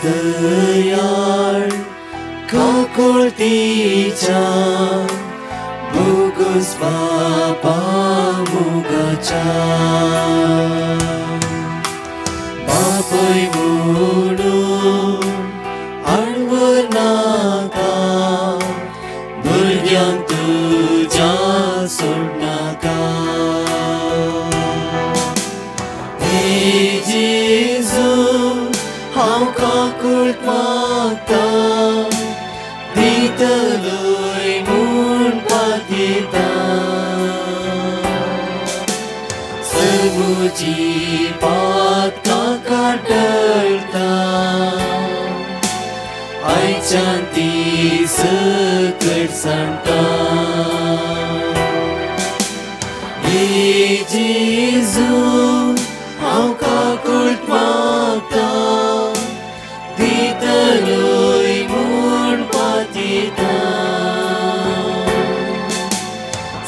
दयाळ काकुळतीच्या बुगुस बापा मुगाच्या बापय म्हणून आडवं नाका भुरग्यांक तुज्या सोडनाका हे जेजू हांव काकुळट मागता दितलोय म्हूण पातयेता सर्वोची पात काका टळटा आयच्यान ती सकट सांडटा हे जेजू हांव काकुळट मागता दितलोय म्हूण पातयेता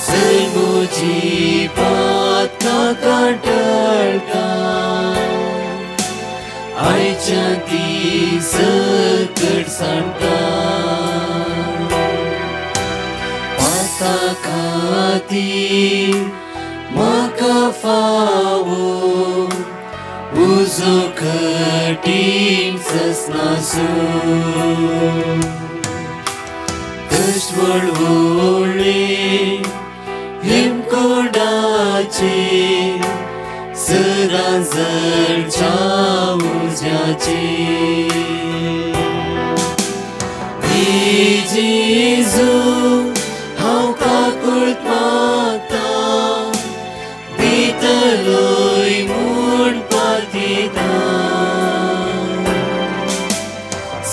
सर्वोची पात काका टळटा आयच्यान ती सकट सांडटा पाता खातीर म्हाका फावो उजो कठीण ससनासो कश्ट व्हडले हिमकोडाचे सरांजळच्या उज्याचे हे जेजू हांव काकुळट मागता दितलोय म्हूण पातयेता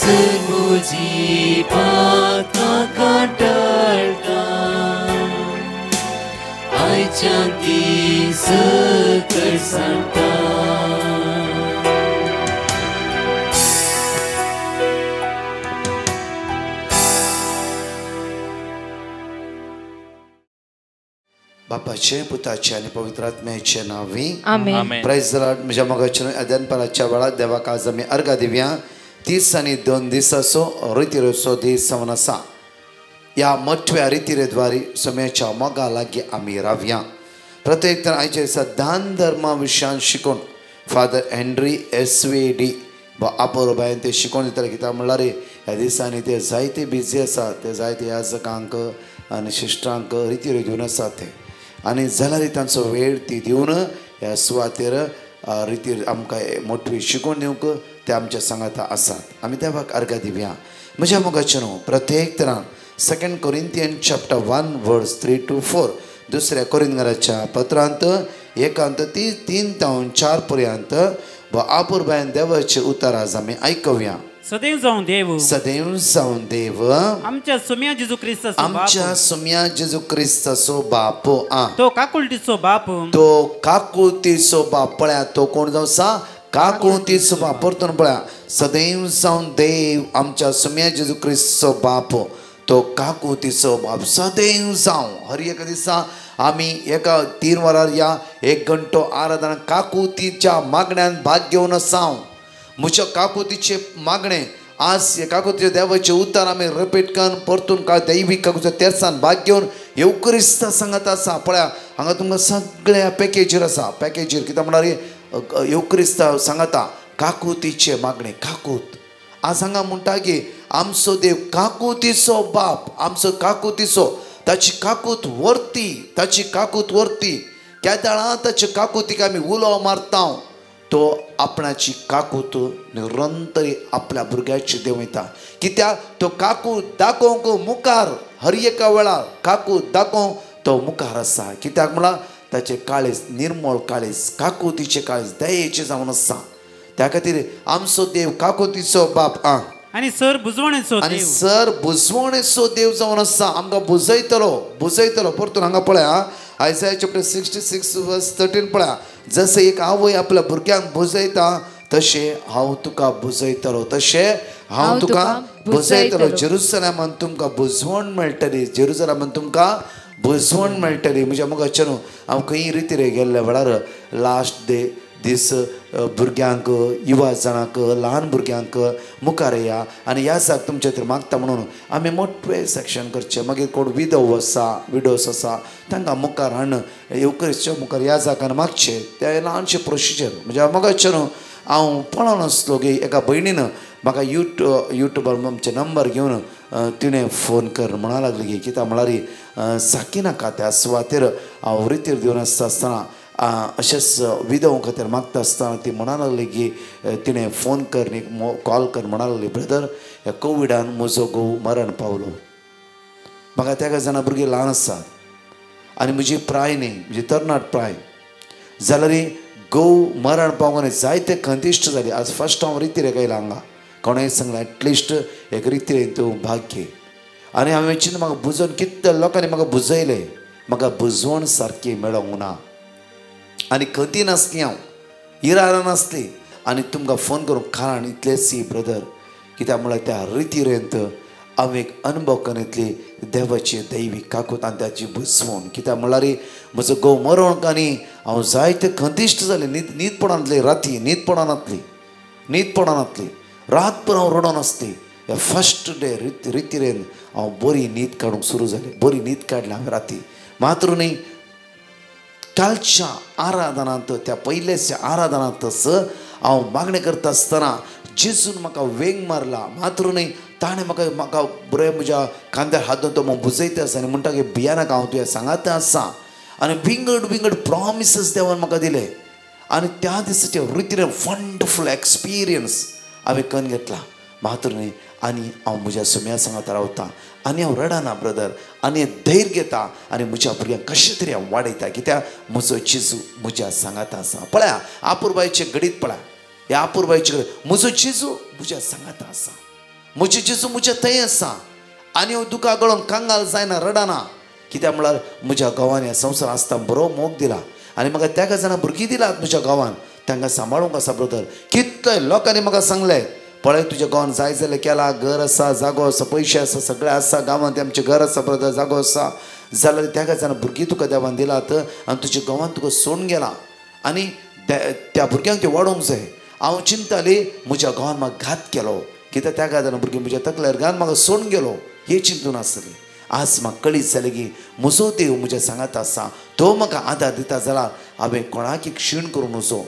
सर्वोची पात काका टळटा आयच्यान ती सकट सांडटा बापाचे पुताचे आणि पवित्र आत्म्याचे नावी आमेन. Praise the Lord. म्हज्या मोगाच्या अदनपराच्या वेळार देवाक आज आमी अर्घा दिवया. 30 आनी 2 दिसाचो रितीरेचो दीस जावन आसा. ह्या मोठ्या रितीरेद्वारी सोम्याच्या मोगा लागीं आमी रावया. प्रत्येक तर आयच्या दिसा दान धर्मा विशयान शिकून फादर हेनरी एसवेडी आपोरबायन ते शिकून दिताले. कित्याक म्हणल्यार ह्या दिसांनी ते जायते बिजी आसात. ते जायते याजकांक आनी शिश्टांक रितीरे दिवन आसात ते आनी जाल्यार तांचो वेळ ती दिवन ह्या सुवातेर रितीर आमकां मोठवी शिकून दिवंक ते आमच्या सांगाता आसात. आमी देवाक अर्घा दिवया. म्हज्या मोगाचे न्हू प्रत्येक तरान 2 कोरिंथियन चॅप्टर 1 वर्स 3 to 4 दुसऱ्या कोरिंथीयराच्या पत्रांत 1:3-4 पर्यंत आपुरबायन देवाचे उतर आज आमी आयकूया. सदैव जावन देव आमच्या सोम्या जेजू क्रिस्ताचो बापो तो काकुळटीचो बाप पळया तो कोण जावन आसा काकुळटीचो बाप. परतून पळया सदैव जावन देव आमच्या सोम्या जेजू क्रिस्ताचो बाप तो काकुळटीचो बाप सदैव जावन. हर एक दिसा आमी एका 3 वरार या 1 घंटो आराधना काकुळटीच्या मागण्यान भाग घेवन आसा. म्हज्या काकुळटीचे मागणे आज हे काकुळटीचे देवाचे उतर आमी रिपीट करून परतून दैवीक काकुळटीच्या तेर्सान भाग घेवन येवक्रिस्त सांगत आसा. पळया हांगा तुमकां सगळ्या पॅकेजीर आसा. पॅकेजीर कित्याक म्हणल्यार येवक्रिस्त सांगता काकुळटीचे मागणे काकुळट. आज हांगा म्हणटा की आमचो देव काकुळटीचो बाप. आमचो काकुळटीचो ताची काकुळट व्हरती त्या दाळां ताचे काकुळटीक आमी उलो मारता. तो आपणाची काकुळट निरंतर आपल्या भुरग्याची देंवयता. कित्याक तो काकुळट दाखोवंक मुखार हर एका वेळार काकुळट दाखोवंक तो मुखार आसा. कित्याक म्हळ्यार ताचे काळीज निर्मळ काळीज काकुळटीचे काळीज दयेचे जावन आसा. त्या खातीर आमचो देव काकुळटीचो बाप आनी सर बुजवणेचो देव जावन आसा. आमकां बुजयतलो. परतून हांगा पळया आयसाया चॅप्टर 66 वर्स 13 पळया जशें एक आवय आपल्या भुरग्यांक बुजयता तशें हांव तुका बुजयतलो. जेरुसलेमान तुमकां बुजवण मेळटली. म्हज्या मोगाचे न्हू हांव खंय रितीरे गेल्ल्या वेळार लास्ट डे दीस भुरग्यांक युवा जाणांक ल्हान भुरग्यांक मुखार येया आनी ह्या दिसाक तुमचे खातीर मागता म्हणून आमी मोठे सेक्शन करचे मागीर कोण विडोस आसा तांकां मुखार हाडून येवकरीच्या मुखार ह्या जागान मागचे ते ल्हानशे प्रोसिजर म्हणजे म्हाका न्हू हांव पळोवन आसलो की एका भयणीन म्हाका युट्यूबार आमचे नंबर घेवन तिणें फोन कर म्हणा लागली की कित्याक म्हळ्यार साकिनाका त्या सुवातेर हांव रितीर दिवन आसतना अशेंच विधव खातीर मागता आसतना ती म्हणा लागली की तिणें फोन कर न्ही कॉल कर म्हणा लागली ब्रदर ह्या कोविडान म्हजो घोव मरण पावलो म्हाका तेका जाणां भुरगीं ल्हान आसात आनी म्हजी प्राय न्ही म्हजी तरणाट प्राय जाल्यार घोव मरण पावून जायते खंतिश्ट जाली आज फस्ट हांव रितीरेक येयला हांगा कोणेंय सांगलें एटलिस्ट एक रितीरेन तूं भाग घे आनी हांवें चिंतलें म्हाका बुजोवन कितले लोकांनी म्हाका बुजयलें म्हाका बुजवण सारकी मेळोंक ना आनी खंती नासली हांव इरारां नासली आनी तुमकां फोन करून कारण इतलें सी ब्रदर कित्याक म्हळ्यार त्या रितीरेंत हांव एक अनुभव करून येतली देवाची दैवी काकूत आनी ताची बुजवण कित्याक म्हळ्यार म्हजो घोव मरोंक आनी हांव जायते खंतिश्ट जालें न्हीद पडनातली राती न्हीद पडनातली रातभर हांव रडोन आसली ह्या फस्ट डे रितीरेन हांव बरी न्हीद काडूंक सुरू जालें बरी न्हीद काडली हांवें राती मात्र न्ही कालच्या आराधनांत त्या पयलेच्या आराधनांतच हांव मागणी करता आसतना जेजून म्हाका वेंग मारला मात्र न्ही ताणें म्हाका बरें म्हज्या खांद्यार हात दवरून तो बुजयता आसा आनी म्हणटा की भियानाका हांव तुवें सांगात आसा आनी विंगड प्रॉमिसीस देवान म्हाका दिले आनी त्या दिसाचे रितीन वंडरफूल एक्सपिरियन्स हांवें करून घेतला मात्र न्ही आनी हांव म्हज्या सुम्या सांगात रावता आनी हांव रडना ब्रदर आनी धैर्य घेता आनी म्हज्या भुरग्यांक कशें तरी हांव वाडयता कित्याक म्हजो जेजू म्हज्या सांगात आसा पळया आपुरबायेचे घडीत पळया ह्या आपुरबायेचे घडीत म्हजो जेजू म्हज्या सांगात आसा म्हजो जेजू म्हज्या थंय आसा आनी हांव दुखा गळोवन कांगाल जायना रडना कित्याक म्हळ्यार म्हज्या गांवांत ह्या संवसार आसता बरो मोग दिला आनी म्हाका तेका जाणां भुरगीं दिलात म्हज्या गांवांत तांकां सांबाळूंक आसा ब्रदर कितले लोकांनी म्हाका सांगलें पळय तुज्या गांवांत जाय जाल्यार केला घर आसा जागो आसा पयशे आसा सगळें आसा गांवांत आमचें घर आसा ब्रदर जागो आसा जाल्यार तेका जाणां भुरगीं तुका देवान दिलात आनी तुज्या गांवांत तुका सोडून गेला आनी त्या भुरग्यांक ते वाडोवंक जाय हांव चिंताली म्हज्या गांवांत म्हाका घात केलो कित्याक तेका जाणां भुरगीं म्हज्या तकल्यार घालून म्हाका सोडून गेलो हे चिंतून आसतली आज म्हाका कळीत जालें की म्हजो देव म्हज्या सांगात आसा तो म्हाका आदार दिता जाल्यार हांवें कोणाकी क्षीण करूंक नजो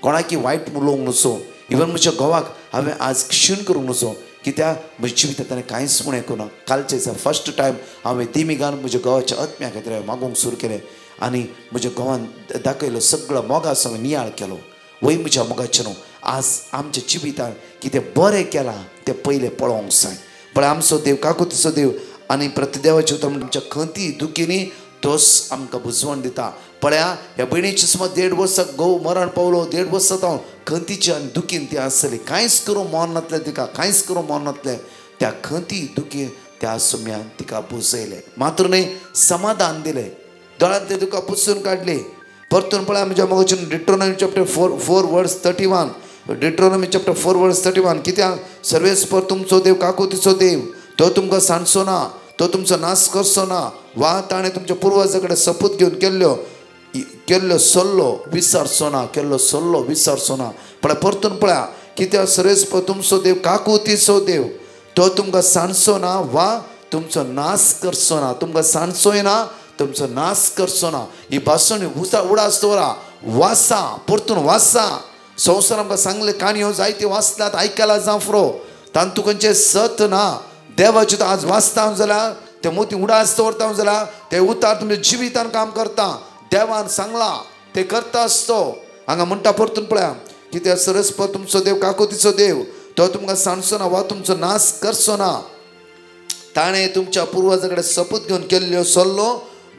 कोणाकी वायट उलोवंक नजो इवन म्हज्या घोवाक हांवें आज क्षीण करूंक नजो कित्याक म्हज्या जिवितांत ताणें कांयच म्हूण हें करुना कालचे दिसा फस्ट टायम हांवें तिमिगान म्हज्या घोवाच्या आत्म्या खातीर हांवें मागूंक सुरू केलें आनी म्हज्या घोवान दाखयलो सगळो मोगा सगळो नियाळ केलो वय म्हज्या मोगाचें न्हू आज आमच्या जिवितांत कितें बरें केलां तें पयलें पळोवंक जाय पण आमचो देव काकुतीचो देव आनी प्रतिदेवाचे उतर आमच्या खंती दुखींनी तोच आमकां बुजवण दिता पळया ह्या भयणीचे समज 1.5 वर्साक घोव मरण पावलो 1.5 वर्सां हांव खंतीची आनी दुखीन ती आसतली कांयच करूं मोन नासलें तिका कांयच करूं मोन नासलें त्या खंती दुखी त्या सुम्यान तिका बुजयलें मात्र न्ही समाधान दिलें दोळ्यांत तें तुका पुसून काडली परतून पळया म्हज्या मोगाचें डिट्रोनॉमी चॅप्टर 4 वर्स 31 डिट्रोनॉमी चॅप्टर 4 वर्स 31 कित्याक सर्वेस्पर तुमचो देव काकुतीचो देव तो तुमकां सांडचो ना तो तुमचो नाश करचो ना वा ताणें तुमच्या पुर्वजां कडेन सपूत घेवन केल्लो सल्लो विसरचो ना केल्लो सल्लो विसरचो ना पण परतून पळया कित्याक सर्वेस्पर तुमचो देव काकुतीचो देव तो तुमकां सांडचो ना वा तुमचो नाश करचो ना तुमकां सांडचोय ना तुमचो नाश करचो ना ही भाशण उडास दवरा वासा परतून वासा संवसार आमकां सांगले काणयो जायत्यो वाचतात आयकला जावं फुरो तांतूं सत ना देवाचे तो आज वाचता जाल्यार ते मोती उडास दवरता जाल्यार ते उतार तुमच्या जिवितान काम करता देवान सांगला ते करता आसतो हांगा म्हणटा परतून पळया कित्याक सरस्पर तुमचो देव काकुतीचो देव तो तुमकां सांडचो ना वा तुमचो नाश करचो ना ताणें तुमच्या पुर्वजां कडेन सपूत घेवन केल्लो सल्लो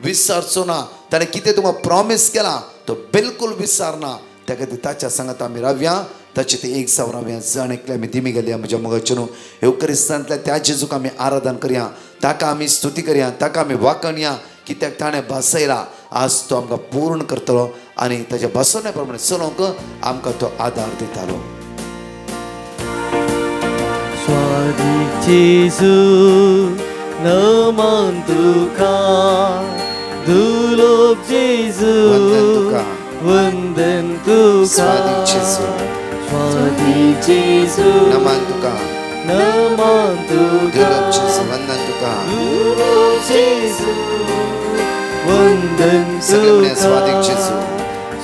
विसरचो ना ताणें कितें तुमकां प्रॉमीस केला तो बिलकुल विसरना त्या खातीर ताच्या सांगात आमी रावया ताचे ते एक जावन रावया जण एकले आमी दिमी घालया म्हज्या मोगाचें न्हू एवकरिस्तांतल्या त्या जेजूक आमी आराधन करया ताका आमी स्तुती करया ताका आमी वाखणया कित्याक ताणें भासयला आज तो आमकां पूर्ण करतलो आनी ताच्या भासणे प्रमाणे चलोवंक आमकां तो आदार दितालो स्वादीक जेजू नमन तुका दुलोप जेजू वंदन तुका स्वादिक जेजू स्वादिक जेजू नमन तुका नमन तुका दुर्लभ जेजू वंदन तुका दुर्लभ जेजू वंदन सगळे म्हणे तुका स्वादिक जेजू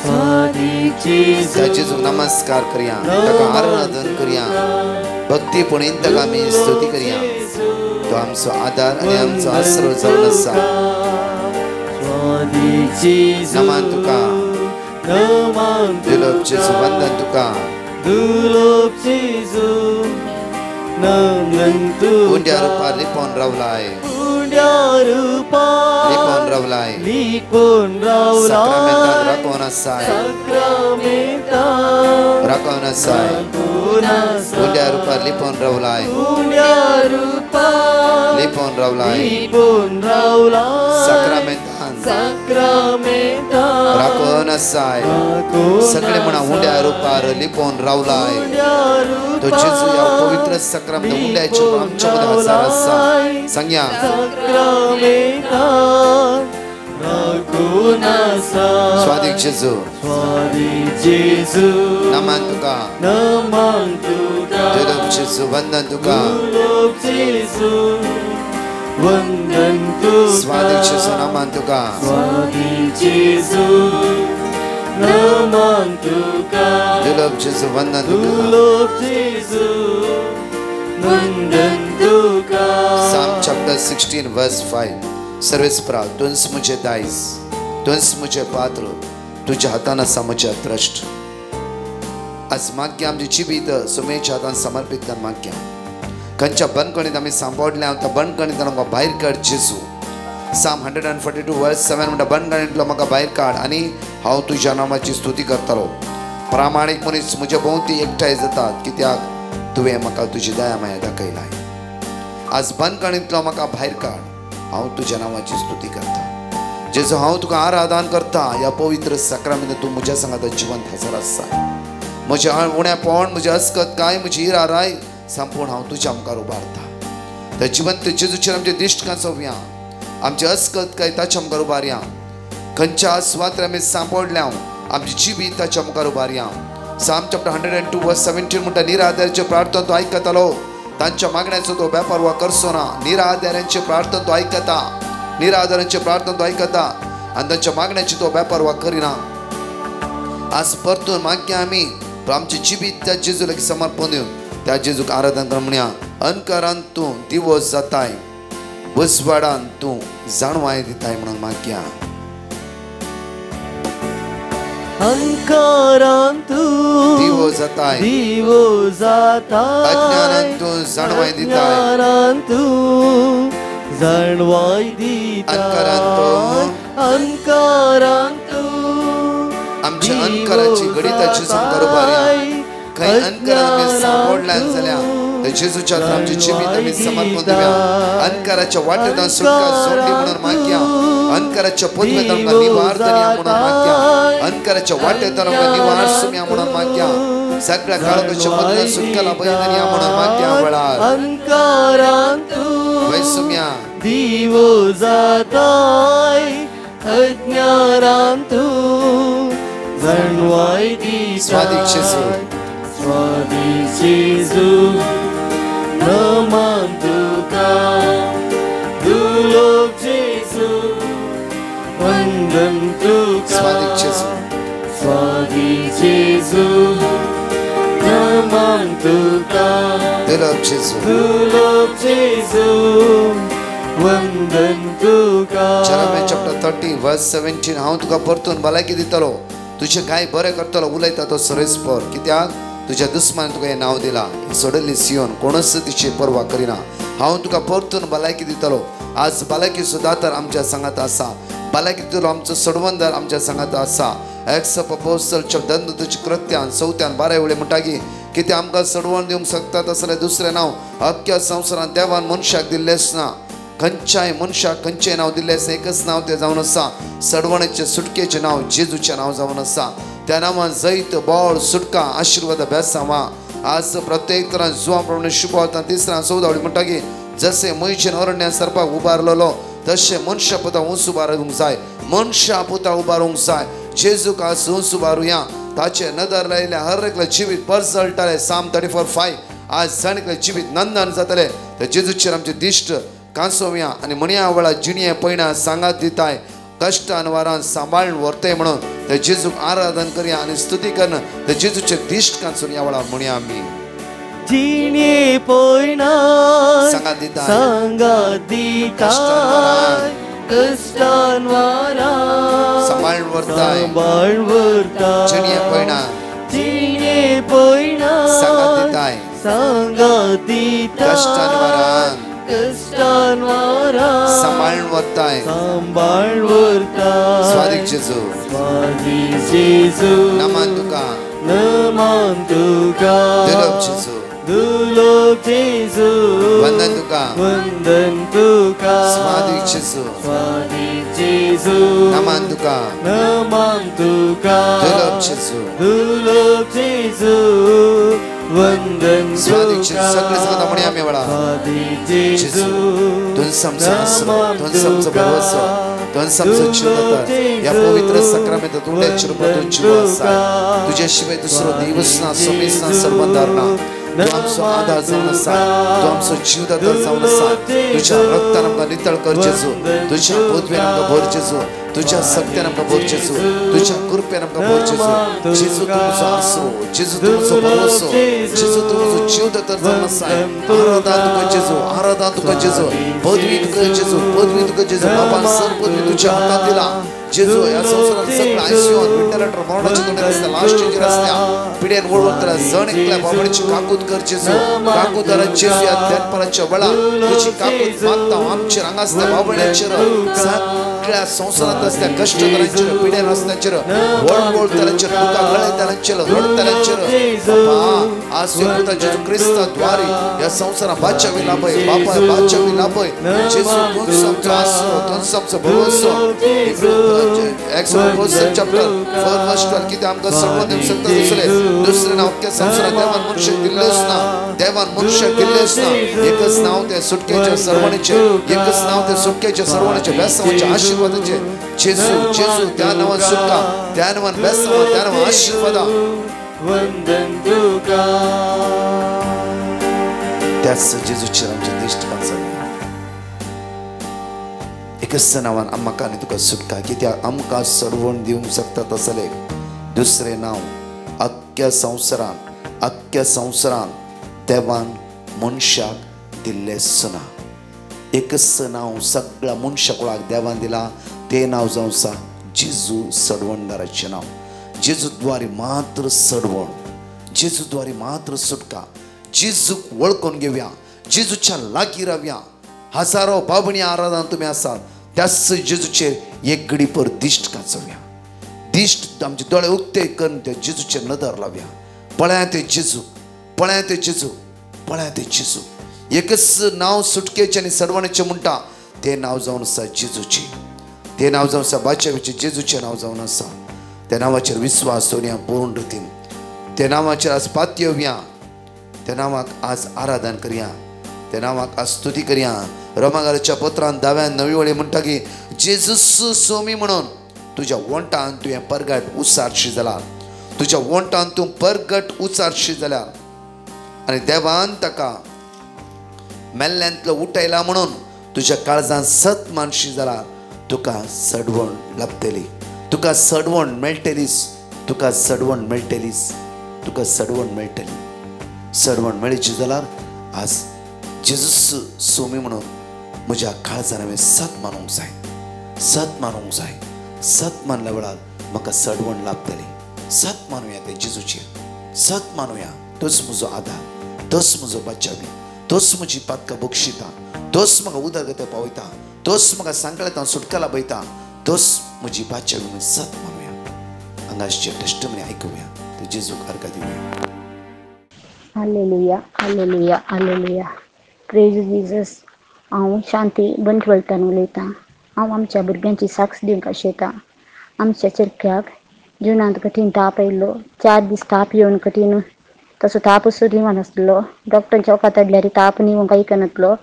स्वादिक जेजू त्या जेजू नमस्कार करूया ताका आराधन करूया भक्तीपणीन ताका आमी स्तुती करूया तो आमचो आधार आणि आमचो आसरो जावन आसा स्वादिक जेजू नमन तुका नमन दुर्लभ जेजू वंदन तुका दुर्लभ जेजू नमन उंड्या तुका रुपार लिपोन रावलाय उंड्या रूपार लिपोन रावलाय लिपोन साक्रामेंतान रावलाय राखोवन आसाय साक्रामेंतान राखोवन आसाय उंड्या रुपार लिपोन रावलाय उंड्या रूपार लिपोन रावलाय लिपोन रावलाय साक्रामेंतान साक्रामेंतान राखोवन आसाय सगळे म्हणा उंड्या रुपार लिपोन रावलाय तो जेजू या पवित्र साक्रामेंत उंड्याचे आमच्या मध्ये हजर आसा सांगया साक्रामेंतान राखून आसा स्वादिक जेजू स्वादिक जेजू नमन तुका नमन तुका दुर्लभ जेजू वंदन तुका दुर्लभ जेजू वंदन स्वादिक तुका जेजू नमन तुका स्वादिक जेजू नमन तुका दुर्लभ जेजू वंदन तुका दुर्लभ जेजू वंदन तुका Psalm chapter 16 verse 5 सर्वेच प्रा तुंस मुझे दाईस तुंस मुझे पात्र तुझ्या हातान आसा म्हज्या द्रष्ट आज माग्या आमची जिबीत सुमेच्या हातान समर्पित कर माग्या खंयच्या बंदकणीत आमी सांपडल्या त्या बंदकणींतल्यान म्हाका भायर काड जेजू Psalm 142 verse 7 म्हणटा बंदकणींतलो म्हाका भायर काड आनी हांव तुज्या नामाची स्तुती करतलो प्रामाणीक मनीस म्हज्या भोंवती एकठांय जातात कित्याक तुवें म्हाका तुजी दया माया दाखयलाय आज बंदकणींतलो म्हाका भायर काड हांव तुज्या नावाची स्तुती करता जेजू हांव तुका आराधन करता ह्या पवित्र साक्रामेंत तूं म्हज्या सांगात जिवंत हजर आसा म्हजें उणेपण म्हजें अस्कत काय म्हजी इराराय संपूर्ण हांव तुज्या मुखार उबारता त्या जिवंत जेजूचेर आमचें दिश्ट कांसोवया आमचें अस्कत काय ताच्या मुखार उबारया खंयच्या स्वात्र आमी सांपडल्या आमची जिबी ताच्या मुखार उबारया Psalm chapter 102 verse 17 म्हणटा निराधाराचे प्रार्थना तो आयकतालो तांच्या मागण्याचो तो बेपारवा करचो ना निराधारांची प्रार्थना तो आयकता निराधारांची प्रार्थना तो आयकता आनी तांच्या मागण्याची तो बेपारवा करिना आज परतून मागया आमी आमची जिबीत त्या जेजू लागीं समर्पण दिवन त्या जेजूक आराधन कर म्हणया अनकारान तूं दिवो जाताय बुजवाडान तूं जाणवाय दिताय म्हणून मागया अंकारान तूं दिवो जाताय दिवो जाताय अज्ञानान तूं जाणवाय दिताय अज्ञानान तूं जाणवाय दिताय अंकारान तूं आमच्या अंकाराची गणिताची संकार उबारया काही अंकार आमी सांपडल्यान जाल्या त्या जेजूच्या आमची जिबीत आमी समर्पण दिवया अंकाराच्या वाटेंतल्यान सुटका जोडली म्हणून मागया अंकाराच्या पद्मेंत आमकां निवार दिया म्हणून मागया अंकाराच्या वाटेंतल्यान आमकां निवार सुम्या म्हणून मागया सगळ्या काळोखाच्या मदल्यान सुटका लाभया म्हणून मागया वेळार अंकारान तूं वय सुम्या दिवो जाताय अज्ञानान तूं जाणवाय दिताय स्वादिक जेजू स्वादिक जेजू नमन तुका दुर्लभ जेजू वंदन तुका स्वादिक जेजू स्वादिक जेजू नमन तुका दुर्लभ जेजू दुर्लभ जेजू वंदन तुका Jeremiah chapter 30 verse 17 हांव तुका परतून भलायकी दितलो तुजें काय बरें करतलो उलयता तो सरेस्पर कित्याक तुज्या दुस्मानान तुका हें नांव दिलां ही सोडली सियोन कोणूच तिची पर्वा करिना हांव तुका परतून भलायकी दितलो आज भलायकी सुदातर आमच्या सांगात आसा भलायकी दितलो आमचो सोडवंदार आमच्या सांगात आसा एक्स अपोस्टल तुजी कृत्यान 4:12 वेळे म्हणटाकी कित्याक आमकां सोडवण दिवंक शकतात असलें दुसरें नांव अख्ख्या संवसारांत देवान मनशाक दिल्लेंच ना खंयच्याय मनशाक खंयचें नांव दिल्लें आसा एकच नांव तें जावन आसा सडवणेचे सुटकेचें नांव जेजूचें नांव जावन आसा त्या नांवान जैत बळ सुटका आशिर्वाद बेसांवा आज प्रत्येक तरान जुवा प्रमाणे शुभवता तिसरा 14 म्हणटाकी जसे मयशेन अरण्यात सर्पाक उबारलेलो तशें मनशा पुता उंच उबारूंक जाय मनशा पुता उबारूंक जाय जेजू का सोंसु बारुया ताचे नदर लायले हर एकले जिवीत परसळटाले साम 34:5 आज जाणकले जिवीत नंदन जातले ते जेजूचेर आमचे दिश्ट कांसोवया आणि म्हणया वळा जिणये पैणा सांगात दिताय कष्ट अनवारान सांभाळून व्हरते म्हणून ते जेजूक आराधन करूया आणि स्तुती करणं ते जेजूचे दिश्ट कांसून या वळा म्हणया आम्ही जिणे पोयना सांगात दिताय कष्टांवारा सांभाळून व्हरताय जिणये पैणा सांगात दिताय कष्टांवारान सांभाळून व्हरताय स्वादिक जेजू नमन तुका दुलोक जेजू वंदन तुका स्वादिक जेजू नमन तुका दुलोक जेजू वंदन स्वादिक जेजू सगळे सांगता म्हणे आम्ही वळा जेजू दोन समचं भरवसा दोन समचं चिंता या पवित्र सक्रमेंत तुंड्याची रूपात तुझी वासा तुझ्याशिवाय दुसरो दिवस ना सोमेस ना सर्वंदार ना तू आमचो आधार जावन आसा तू आमचो जीवदाता जावन आसा तुझ्या रक्तान आमकां नितळ कर जेजू तुझ्या पदवेन आमकां भर जेजू तुझ्या सत्यान आमकां भर जेजू तुझ्या कृपेन आमकां भर जेजू जेजू तू म्हजो आसरो जेजू तू म्हजो भरोसो जेजू तू म्हजो जीवदाता जावन आसा आराधना तुका जेजू पदवी तुका जेजू बापान सर पदवी तुझ्या हातान दिला जेजू या संसारात सगळं आयसीयून वेंटिलेटर मरणाच्या तोंडार आसता लास्ट स्टेजीर आसता पिड्यान ओळखतल्या जण एकल्या बाबडीची काकूत कर जेजू काकूतारा जेजू या देनपराच्या वेळा तुझी काकूत मागता आमचेर हांगा आसल्या बाबड्याचेर सगळ्या संसारात आसल्या कश्टकरांचेर पिड्यान आसल्याचेर वळवळतल्यांचेर दुका गळयतल्यांचेर रडतल्यांचेर बापा आज पुता जेजू क्रिस्ता द्वारे या संसारात बादशाही लाभय बापा बादशाही लाभय जेजू तूच आमचो आसरो तूच आमचो भरोसो Exodus chapter 4 verse 12 किती आमकां सर्व देव सत्ता दिसले दुसरे नाव अख्ख्या संसारात देवान मनुष्य दिल्लेच ना देवान मनुष्य दिल्लेच ना एकच नाव ते सुटकेच्या सर्वांचे एकच नाव ते सुटकेच्या सर्वांचे बेसवाचे आशीर्वादाचे जेजू त्या नावान सुटका त्या नावान बेसवा त्या नावान आशीर्वादा वंदन तुका त्याच जेजूचे आमचे दिश्ट कांसा एकच नावान आमकां आनी तुका सुटका कित्याक आमकां सडवण दिवंक शकता तसले दुसरे नाव अख्ख्या संवसारान देवान मनशाक दिल्लेच ना एकच नाव सगळ्या मनशा कुळाक देवान दिला ते नाव जावन आसा जेजू सडवणदाराचें नाव जेजू द्वारे मात्र सडवण जेजू द्वारे मात्र सुटका जेजूक वळखून घेवया जेजूच्या लागीं रावया हजारो बाबणी आराधना तुम्ही आसात त्याच जेजूचेर एक घडी पर दिश्ट कांचोवया दिश्ट आमचे दोळे उक्ते करून त्या जेजूचेर नदर लावया पळया ते जेजू एकच नाव सुटकेचे आनी सडवणेचे म्हणटा ते नाव जावन आसा जेजूचे ते नाव जावन आसा बादशाहीचे जेजूचे नाव जावन आसा त्या नांवाचेर विश्वास दवरया पूर्ण रितीन त्या नांवाचेर आज पातय येवया त्या नांवाक आज आराधन करया त्या नांवाक आज स्तुती करया रोमाकाराच्या पत्रान 10 वळी म्हणटा की जेजूस सोमी म्हणून तुझ्या वंटान तुवें परगट उसारशी जाला तुझ्या वंटान तूं परगट उसारशी जाल्या आनी देवान ताका मेल्ल्यांतलो उठयला म्हणून तुझ्या काळजान सत मानशी जाला तुका सडवण लाभतली तुका सडवण मेळटली सडवण मेळची जाल्यार आज जेजूस सोमी म्हणून म्हज्या काळजान हांवें सत मानूंक जाय सत मानल्या वेळार म्हाका सडवण लाभतली सत मानूया ते जेजूचेर सत मानूया तोच म्हजो आधार तोच म्हजो बादशाही तोच म्हजी पातकां बक्षिता तोच म्हाका उदरगती पावयता तोच म्हाका सांकळेतां सुटका लाभयता तोच म्हजी बादशाही म्हणून सत मानूया हांगाचे टेस्टमनी आयकुया ते जेजूक अर्घ दिवया Hallelujah, hallelujah, hallelujah. Praise Jesus. हांव शांती बंठवळतान उलयतां. हांव आमच्या भुरग्यांची साक्ष दिवंक आशेतां. आमच्या चरख्याक जिवनांत कठीण ताप आयिल्लो 4 दीस ताप येवन कठीण तसो ताप सुरू नासलो डॉक्टरांच्या वखदां दिल्यार ताप निवंक आयकनासलो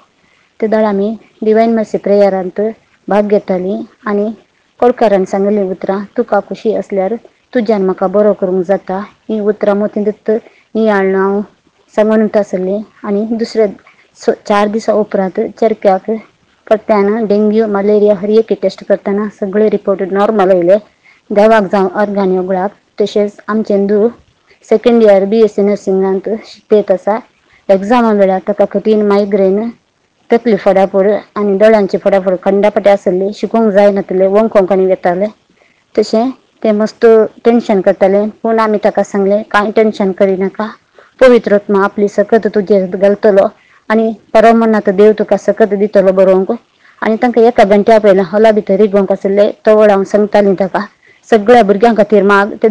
ते दळ आमी डिवायन मर्सी प्रेयरांत भाग घेतालीं आनी कोडकारान सांगले उतरां तुका खुशी असल्यार तुज्यान म्हाका बरो करूंक जाता ही उतरां मोती दत्त ही हाडून हांव सांगून आसलें आनी दुसऱ्या 4 दिसां उपरांत चरक्याक करताना डेंग्यू मलेरिया हर एक टेस्ट करताना सगळे रिपोर्ट नॉर्मल येयले देवाक जावं अर्गानी ओगळाक तशेंच आमचें दूर सेकंड इयर BSc नर्सिंगांत शिकयत आसा एग्जामा वेळार ताका कठीण मायग्रेन तकली फडाफड आनी दोळ्यांची फडाफड खंडापटे आसले शिकूंक जायनासलें वंकोंक आनी येतालें तशें तें मस्त टेन्शन करतालें पूण आमी ताका सांगलें कांय टेन्शन करिनाका पवित्र आत्मा आपली सकत तुजेर घालतलो आनी परमनाथ देव तुका सकत दितलो बरोवंक आनी तांकां एका घंट्या पयलें हॉला भितर रिगोवंक आसलें तो वळ हांव सांगतालीं ताका सगळ्या भुरग्यां खातीर माग ते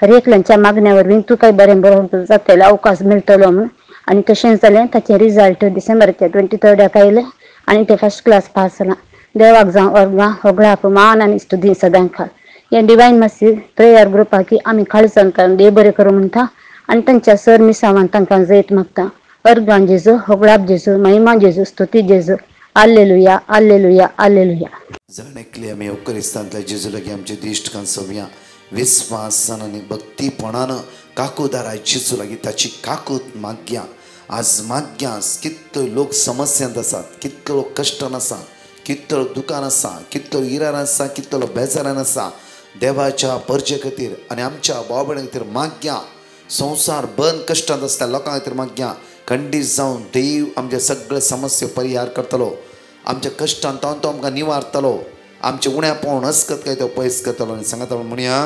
हर एकल्यांच्या मागण्या वरवीं तुकाय बरें बरोवंक जातलें अवकाश मेळटलो म्हूण आनी तशेंच जालें ताचें रिजल्ट डिसेंबराच्या 23rd आयलें आनी ते फर्स्ट क्लास पास जालां देवाक जावं अर्गां होगळाक मान आनी स्तुती सदां खाल हे डिवायन मसी प्रेयर ग्रुपाक आमी खाळसाण देव बरें करूं म्हणटा आनी तांच्या सर मिसावान तांकां जैत मागता अर्गां जेजू होगळाप जेजू महिमा जेजू स्तुती जेजू हालेलुया हालेलुया हालेलुया जाणेकली आमी युक्रिस्तांतल्या जेजू लागीं आमचे दिश्ट कांसोवया विस्वासान आनी भक्तीपणान काकूदाराय जेजू लागीं ताची काकूत मागया आज मागया कितलो लोक समस्यांत आसात कितलो लोक कश्टान आसा कितलो दुकान आसा कितलो इरान आसा कितलो बेजारान आसा देवाच्या परजे खातीर आनी आमच्या भाव भयणां खातीर मागया संवसार बंद कश्टांत आसता लोकां खातीर मागया खंडीत जावन देव आमच्या सगळे समस्या परिहार करतलो आमच्या कश्टांत तो आमकां निवारतलो आमचे उण्या पावून अस्कत काय तो पयस करतलो आनी सांगात म्हणया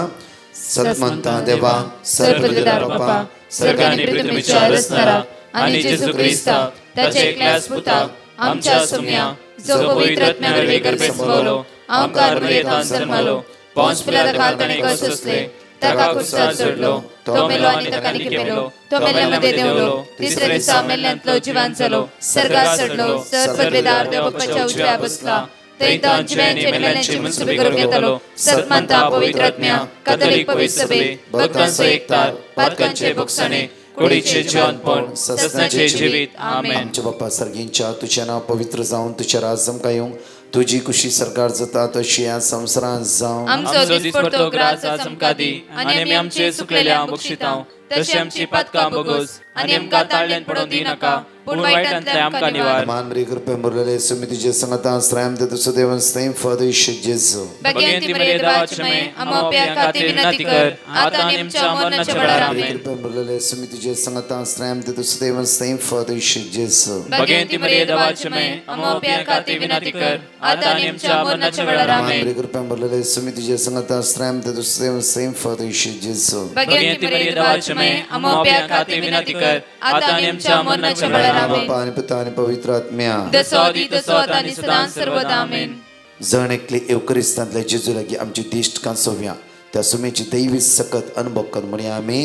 सतमंता देवा सर्वपिता बापा स्वर्ग आनी पृथ्वीच्या रचणारा आनी जेजू क्रिस्ता ताचे एकल्याच पुता आमच्या सुम्या जो पवित्र आत्म्यावर गर्भेत संभवलो आमकां मरियेंतान जल्मलो पोंच पिलाता काळ ताणें सोंसले ताका क्रुसार चडलो तो मेलो आनी ताका निकेलो तो मेल्ल्यांमध्ये देंवलो तिसऱ्या दिसा मेल्ल्यांतलो जिवंत जालो सर्गार चडलो सर्वपदवेदार देव बापाच्या उजव्या बसला थंय जिव्यांचे मेल्ल्यांचे मनसुबे करून घेतलो सतमंता पवित्र आत्म्या कॅथोलिक पवित्र सभे भक्तांचो एकतार पातकांचे भोगसणे कुडीचे जीवनपण ससनाचे जिवीत आमेन आमचे बापा सर्गींच्या तुझें नांव पवित्र जावन तुझें राज आमकां येवंक तुजी खुशी सरकार जाता तशी ह्या संवसारांत जावं आमचो दिसपडतो ग्रास आज आमकां दी आनी आमी आमचे सुकलेल्या बक्षितांव तशी आमची पातकां बोगोस आनी आमकां ताळ्यान पडोवन दिनाका पूण वायटांतल्यान आमकां निवार मान बरी कृपे मुरलेले सुमितीचे संगता आश्रयम ते तुझं देवन स्नेह फदेश जेजू भगवंती मरिये देवाची माय आमो प्या खाती विनंती कर आता आनी आमच्या मरणाच्या वेळार आमेन कृपे मुरलेले सुमितीचे संगता आश्रयम ते तुझं देवन स्नेह फदेश जेजू भगवंती मरिये देवाची माय आमो प्या खाती विनंती कर आता आनी आमच्या मरणाच्या वेळार आमेन बरी कृपे मुरलेले सुमितीचे संगता आश्रयम ते तुझं देवन स्नेह फदेश जेजू भगवंती मरिये देवाची माय आमो प्या खाती विनंती कर आता आनी आमच्या मरणाच्या वेळार बापा आणि पिता आणि पवित्र आत्म्या दसोदी दसोत आनी सदां सर्वदा आमेन जण एकले युक्रिस्तांतल्या जेजू लागीं आमची दिश्ट कांसोवया त्या सुमेची दैवी सकत अनुभव कर म्हणया आमी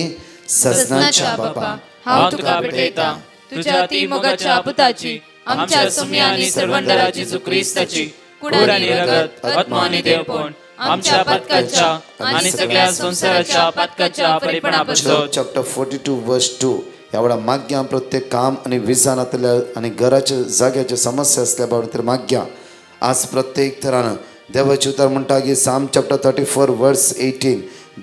सजनाच्या बापा हांव तुका भेटयता तुज्या अति मोगाच्या पुताची आमच्या सुम्या आनी सर्वंडरा जेजू क्रिस्ताची कूड आनी रगत आत्मा आनी देवपण आमच्या पातकाच्या आनी सगळ्या संसाराच्या पातकाच्या परिपणापासून चॅप्टर 42 वर्स 2 एवढा माग्या प्रत्येक काम आणि विजानातल्या आणि घराच्या जाग्याच्या समस्या असल्या बाबतीत माग्या आज प्रत्येक तरान देवाचे उतर म्हणटा की साम चॅप्टर 34 वर्स 18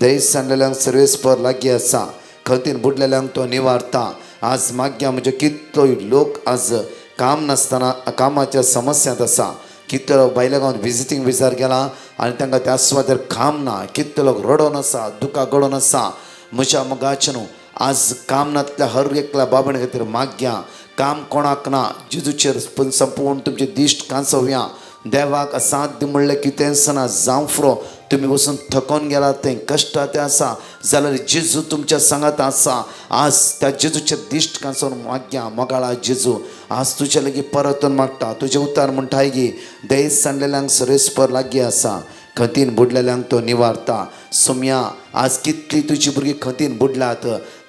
देश सांडलेल्यांक सर्वेस पर लागी आसा खंतीन बुडलेल्यांक तो निवारता आज माग्या म्हणजे कितलोय लोक आज काम नासतना कामाच्या समस्यांत आसा कितलो बायल्या गांवांत विजिटींग विजार गेला आनी तांकां त्या सुवातेर काम ना कितलो लोक रडोन आसा दुकां गडोन आसा म्हज्या मोगाचे न्हू आज काम नातल्या हर एकल्या बाबणे खातीर माग्या काम कोणाक ना जेजूचेर संपूर्ण तुमचे दिश्ट कांसोवया देवाक असाध्य म्हणलें कितें सना जावं फुरो तुमी वचून थकोन गेला तें कश्ट तें आसा जाल्यार जेजू तुमच्या सांगात आसा आज त्या जेजूचेर दिश्ट कांसोवन माग्या मोगाळा जेजू आज तुजे लागीं परतून मागता तुजें उतार म्हणटाय की देश सांडलेल्यांक सरेस्पर लागीं आसा खंतीन बुडलेल्यांक तो निवारता सुम्या आज कितली तुजी भुरगीं खंतीन बुडल्यात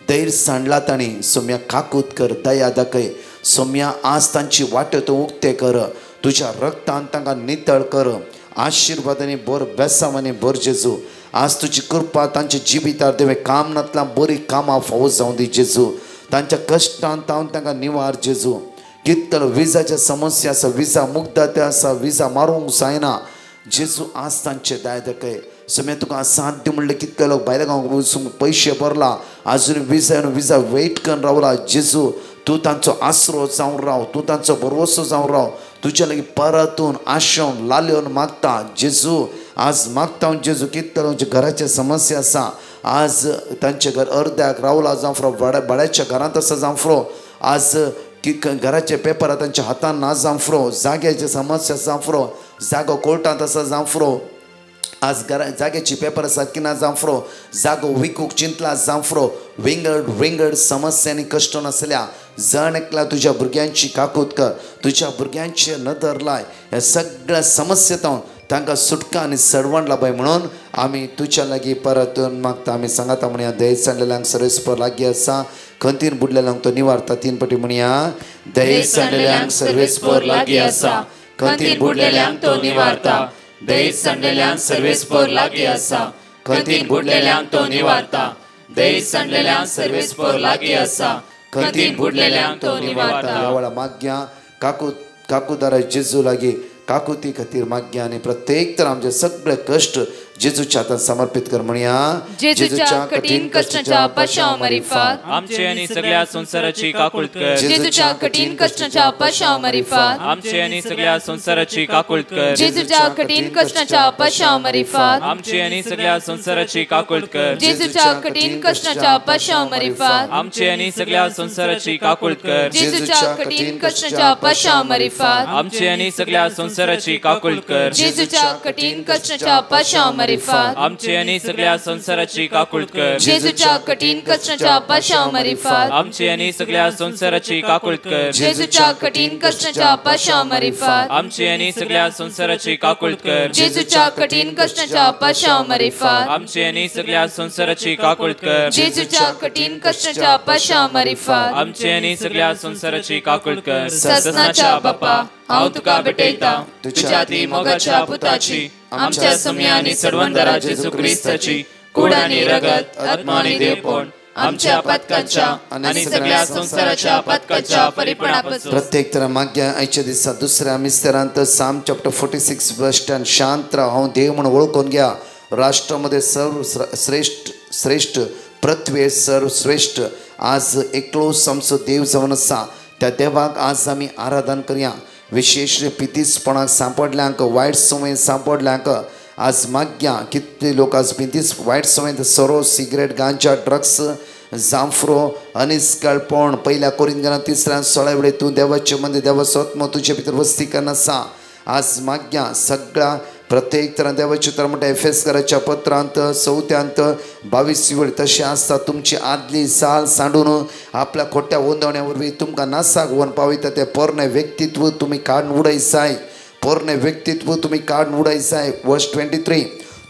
दैर सांडला ताणी सोम्या काकूत कर दया दाखय सोम्या आज तांची वाट तो उक्ते कर तुझ्या रक्तान तांकां नितळ कर आशिर्वादांनी बोर बेसांवांनी बोर जेजू आज तुजी कृपा तांच्या जिवितार देवे काम नातल्यान बरी कामां फावो जावं दी जेजू तांच्या कश्टान तावन तांकां निवार जेजू कितलो विजाच्या समस्या आसा विजा मुग्धा ते आसा विजा मारूंक जायना जेजू आज तांचे दाय दाखय समय तुका आज साध्य म्हणले कितके लोक भायल्या गांवांक वचूंक पयशे भरला अजून विजा वेट करून रावला जेजू तूं तांचो आसरो जावन राव तूं तांचो भरवसो जावन राव तुज्या लागीं परतून आशोवन लाल्योन मागता जेजू आज मागता जेजू कितके लोकांचे घराचे समस्या आसा आज तांचे घर अर्द्याक रावला जावं फ्रो भाड्याच्या घरांत आसा जावं फ्रो आज घराचे पेपर तांच्या हातान ना जावं फ्रो जाग्याचे समस्या जावं फ्रो जागो कोर्टांत आसा जावं फ्रो आज जाग्याची पेपर आसा की ना जावं फ्रो जागो विकूंक चिंतला जावं फ्रो विंगड समस्यांनी कश्ट नासल्या जण एकला तुज्या भुरग्यांची काकूत कर तुज्या भुरग्यांचे नदर लाय ह्या सगळ्या समस्येंतून तांकां सुटका आनी सडवण लाभय म्हणून आमी तुज्या लागीं परतून मागता आमी सांगाता म्हणया दय सांडलेल्यांक सर्वेस्पर लागीं आसा खंतीन बुडलेल्यांक तो निवारता 3 पटी म्हणया दय सांडलेल्यांक सर्वेस्पर लागीं आसा खंतीन बुडलेल्यांक तो निवारता दय सांडलेल्यांक सर्वेस्पर लागीं आसा खंतीन बुडलेल्यांक तो निवारता दय सांडलेल्यांक सर्वेस्पर लागीं आसा खंतीन बुडलेल्यांक तो निवारता ह्या वेळा मागया काकूदारा जेजू लागीं काकुती खातीर मागया आनी प्रत्येक तर आमचे सगळे कश्ट जेजूच्या हातांत समर्पित कर म्हणया जेजूच्या कठीण कष्टाच्या पाशांव मरिफात आमचे आनी सगळ्या संसाराची काकुळट कर जेजूच्या कठीण कष्टाच्या पाशांव मरिफात आमचे आनी सगळ्या संसाराची काकुळट कर जेजूच्या कठीण कष्टाच्या पाशांव मरिफात आमचे आनी सगळ्या संसाराची काकुळट कर जेजूच्या कठीण कष्टाच्या पाशांव मरिफात आमचे आनी सगळ्या संसाराची काकुळट कर जेजूच्या कठीण कष्टाच्या पाशांव मरिफात आमचे आनी सगळ्या संसाराची काकुळट कर जेजूच्या कठीण कष्टाच्या पाशांव मरिफात आमचे आनी सगळ्या संसाराची काकुळट कर जेजूच्या कठीण कष्टाच्या पाशांव मरिफात आमचे आनी सगळ्या संसाराची काकुळट कर जेजूच्या कठीण कष्टाच्या पाशांव मरिफात आमचे आनी सगळ्या संसाराची काकुळट कर जेजूच्या कठीण कष्टाच्या पाशांव मरिफात आमचे आनी सगळ्या संसाराची काकुळट कर जेजूच्या कठीण कष्टाच्या पाशांव मरिफात आमचे आनी सगळ्या संसाराची काकुळट कर ससनाच्या बापा हांव तुका भेटयता तुज्या ती मोगाच्या पुताची आमच्या सम्या आनी सडवंदरा जेजू क्रिस्ताची कूड आनी रगत आत्मा आनी देवपण आमच्या पतकाच्या आनी सगळ्या संसाराच्या पतकाच्या परिपणापासून प्रत्येक तर मागया आयच्या दिसा दुसऱ्या मिस्तेरांत साम चॅप्टर 46 वर्स 10 शांत राव हांव देव म्हणून वळखून घ्या राष्ट्रामध्ये सर्व श्रेष्ठ पृथ्वे सर्व श्रेष्ठ आज एकलो आमचो देव जावन आसा त्या देवाक आज आमी आराधन करया विशेष पितीसपणाक सांपडल्यांक वायट संवय सांपडल्यांक आज मागया कितले लोक आज पितीस वायट संवय सोरो सिगरेट गांजा ड्रग्स जांफ्रो अनिस्कळपण पहिल्या कोरिंथांत 3:16 वेळी तूं देवाचे मंदिर देवाचो आत्मा तुजे भितर वस्ती करना आसा आज मागया सगळ्या प्रत्येक तरां देवाचे तर म्हणटा एफेसकाराच्या पत्रांत 4:22 वेळ तशें आसता तुमची आदली साल सांडून आपल्या खोट्या ओंदवण्या वरवीं तुमकां नासाक व्हरून पावयता तें पोरणे व्यक्तित्व तुमी काडून उडयसाय पोरणे व्यक्तित्व तुमी काडून उडयसाय वर्स 23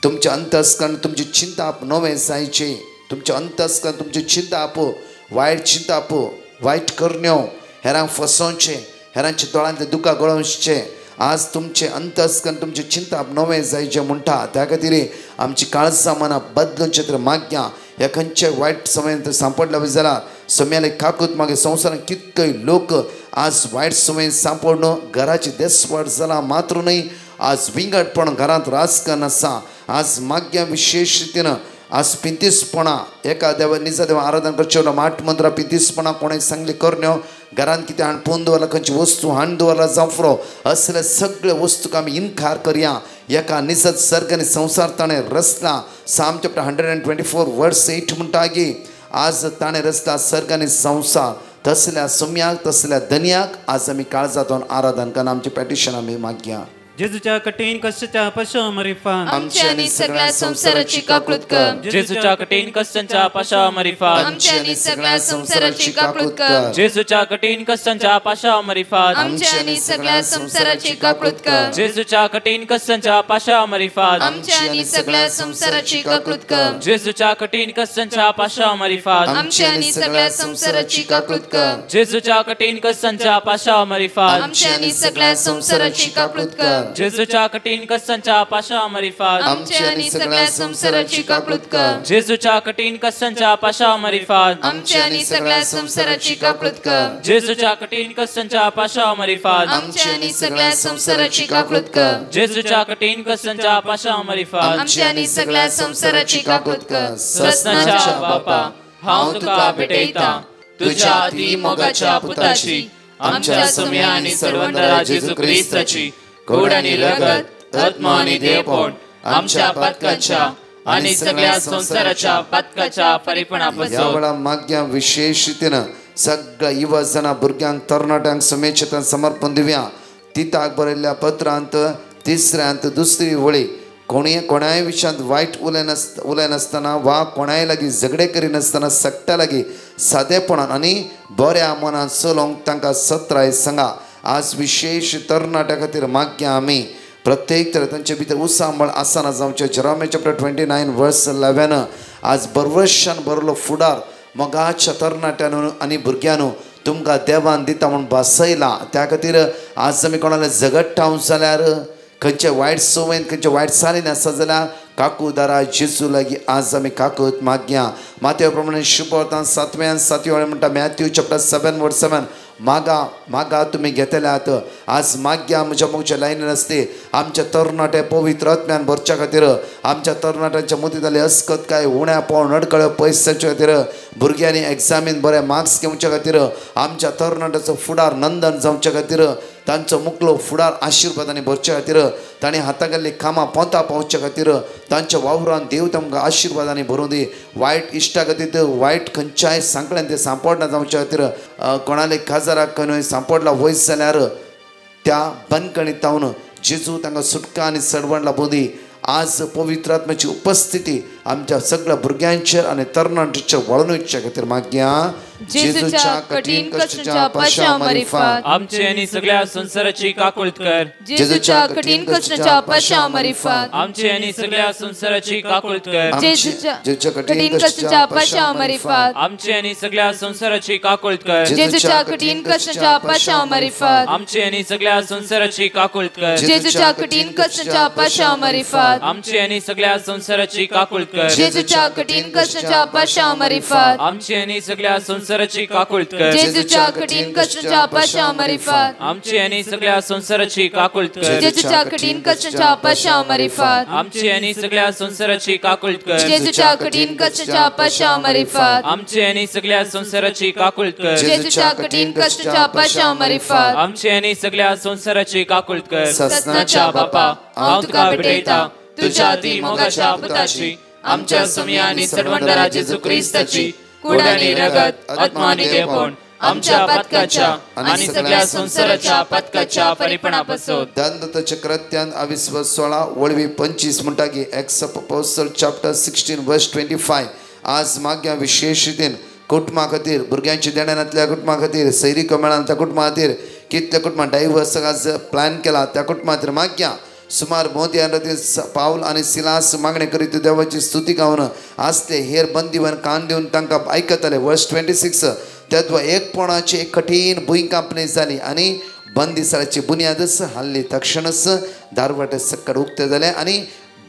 तुमचे अंतस्करण तुमची चिंता नवें जायचे तुमचे अंतस्करण तुमची चिंता आपो वायट चिंता आपो वायट करण्यो हेरांक फसोवचे हेरांच्या दोळांतले दुकां गळोवचे आज तुमचे अंतस्करण तुमची चिंता नवें जायचे म्हणटा त्या खातीर आमची काळजां मनां बदलूंचे तर मागया ह्या खंयचे वायट समय सांपडला जाल्यार सम्याले काकूत मागे संवसारांत कितकेय लोक आज वायट संवय सांपडून घराची देसवाड जाला मात्र न्हय आज विंगडपण घरांत राजकारण आसा आज मागया विशेष रितीन आज पिंतीसपणा एका देवा निजा देवा आराधन करचे माठ मंत्रा पिंतीसपणा कोणें सांगले करण्यो घरांत कितें हाडपून दवरला खंयची वस्तू हाडून दवरला जावं असले सगळे वस्तूक आमी इन्कार करया एका निसत सर्ग आनी संवसार ताणें रचला साम चॅप्टर 124 वर्स 8 म्हणटा की आज ताणें रचला सर्ग आनी संवसार तसल्या सम्याक तसल्या धन्याक आज आमी काळजांतून आराधन करन आमचें पॅटिशन आमी मागया जेजूच्या कठीण कष्टाच्या पाशांव मरिफात आमच्या आनी सगळ्या संसाराची काकुळट कर जेजूच्या कठीण कष्टांच्या पाशांव मरिफात आमच्या आनी सगळ्या संसाराची काकुळट कर जेजूच्या कठीण कष्टांच्या पाशांव मरिफात आमच्या आनी सगळ्या संसाराची काकुळट कर जेजूच्या कठीण कष्टांच्या पाशांव मरिफात आमच्या आनी सगळ्या संसाराची काकुळट कर जेजूच्या कठीण कष्टांच्या पाशांव मरिफात आमच्या आनी सगळ्या संसाराची काकुळट कर जेजूच्या कठीण कष्टांच्या पाशांव मरिफात आमच्या आनी सगळ्या संसाराची काकुळट कर कर. जेजूच्या कठीण कष्टांच्या पाशामरिफात आमची आणि सगळ्या संसाराची काकूळत कर. जेजूच्या कठीण कष्टांच्या पाशामरिफात आमची आणि सगळ्या संसाराची काकूळत कर. जेजूच्या कठीण कष्टांच्या पाशामरिफात आमची आणि सगळ्या संसाराची काकूळत कर. जेजूच्या कठीण कष्टांच्या पाशामरिफात आमची आणि सगळ्या संसाराची काकूळत कर. प्रश्नाच्या बापा हांव तुका भेटयता तुझ्या अति मोगाच्या पुताची आमच्या सुम्या आणि सर्वंतरा जेजू ख्रिस्ताची गोड आणि रगत आत्मा आणि देहपण आमच्या पतकाच्या आणि सगळ्या संसाराच्या पतकाच्या या परिपणापासून वेळा माग्या विशेषतेनं सगळ्या युवजना भुरग्यांक तरणाट्यांक समेचतान समर्पण दिवया. तिताक बरयल्ल्या पत्रांत तिसऱ्यांत दुसरी वळी कोणाय विशयांत वायट उलय नासतना वा कोणाय लागीं झगडे करिनासतना सक्त्या लागीं सादेपणान आनी बऱ्या मनान चलोवंक तांकां सत्राय सांगा. आज विशेष तरणाट्या खातीर मागया आमी प्रत्येक तरे तांचे भितर उसांबळ आसना जावचे. जेरोमिया चॅप्टर 29 वर्स 11 आज बरवर्शान बरलो फुडार मोगाच्या तरणाट्यान आनी भुरग्यांनो तुमकां देवान दिता म्हूण भासयला. त्या खातीर आज आमी कोणाले झगडटाव जाल्यार खंयचे वायट सवयीन खंयचे वायट चालीन आसा जाल्यार काकूदारा जेजू लागीं आज आमी काकूत मागया. मातये प्रमाणे शुभवर्तान 7 म्हणटा मॅथ्यू चॅप्टर 7 वर्स 7 मागा तुम्ही घेतल्यात. आज माग्या म्हज्या मोगच्या लायनीन आसते आमच्या तरणाटे पवित्र आत्म्यान भरच्या खातीर आमच्या तरणाट्यांच्या मदीं अस्कत काय उण्या पाव नडकळे पयसाच्या खातीर भुरग्यांनी एग्जामीन बरे मार्क्स घेवच्या खातीर आमच्या तरणाट्याचो फुडार नंदन जावच्या खातीर तांचो मुखलो फुडार आशिर्वादांनी भरच्या खातीर तांणी हातागेल्ली कामां पोंतां पावच्या खातीर तांच्या वावरान देव तांकां आशिर्वादांनी भरूं दी. वायट इश्टा खातीर वायट खंयच्याय सांकळ्यान ते सांपडना जावच्या खातीर कोणाले काजाराक खंय सांपडला वयस जाल्यार त्या बंदकणीतावन जेजू तांकां सुटका आनी सडवण लाभूं दी. आज पवित्र आत्म्याची उपस्थिती आमच्या सगळ्या भुरग्यांचेर आनी तरणाट्यांचेर वळून वचच्या खातीर मागया. जेजूच्या कठीण कष्टाच्या पाशामरिफात आमचे आणि सगळ्या संसाराची काकूळत कर. जेजूच्या कठीण कष्टाच्या पाशामरिफात आमचे आणि सगळ्या संसाराची काकूळत कर. जेजूच्या कठीण कष्टाच्या पाशामरिफात आमचे आणि सगळ्या संसाराची काकूळत कर. जेजूच्या कठीण कष्टाच्या पाशामरिफात आमचे आणि सगळ्या संसाराची काकूळत कर. जेजूच्या कठीण कष्टाच्या पाशामरिफात आमचे आणि सगळ्या संसाराची काकूळत कर. जेजूच्या कठीण कष्टाच्या पाशामरिफात आमचे आणि सगळ्या संसाराची काकूळत कर. जेजूच्या कठीण कष्टाच्या पाशामरिफात आमचे आणि सगळ्या संसाराची काकूळत कर. जेजूच्या कठीण कष्टाच्या पाशामरिफात आमचे आणि सगळ्या संसाराची काकूळत कर. जेजूच्या कठीण कष्टाच्या पाशामरिफात आमचे आणि सगळ्या संसाराची काकूळत कर. जेजूच्या कठीण कष्टाच्या पाशामरिफात आमचे आणि सगळ्या संसाराची काकूळत कर. ससनाच्या बापा हांव तुका भेटयता तुझ्या अति मोगाच्या पुताची आमच्या सुम्या आणि सडवंतरा जेजू ख्रिस्ताची कूड आणि रगत आत्मा आणि देहपण आमच्या पतकाच्या आणि सगळ्या संसाराच्या पतकाच्या परिपणापासून. दानदत्ताच्या कृत्यान 16 वळवी 25 म्हणटा की एक्ट्स ऑफ अपोस्टल चॅप्टर 16 वर्स 25 आज माग्या विशेषतेन कुटुंबा खातीर भुरग्यांच्या देण्यातल्या कुटुंबा खातीर सैरीक मेळांतल्या कुटुंबा खातीर कितल्या कुटुंबा डायवर्साक आज प्लॅन केला त्या कुटुंबा खातीर माग्या. सुमार मोदी पावल आणि सिलास मागणे करीत देवाची स्तुती गावन आसले हेर बंदीवन कान दिवन तांकां आयकताले. वर्स 26 तेद्वा एकपणाची एक कठीण भुंयकांपणी जाली आनी बंदिसाळाची बुन्यादच हाल्ली. तक्षणच दारवाटे सक्कड उक्ते जाले आनी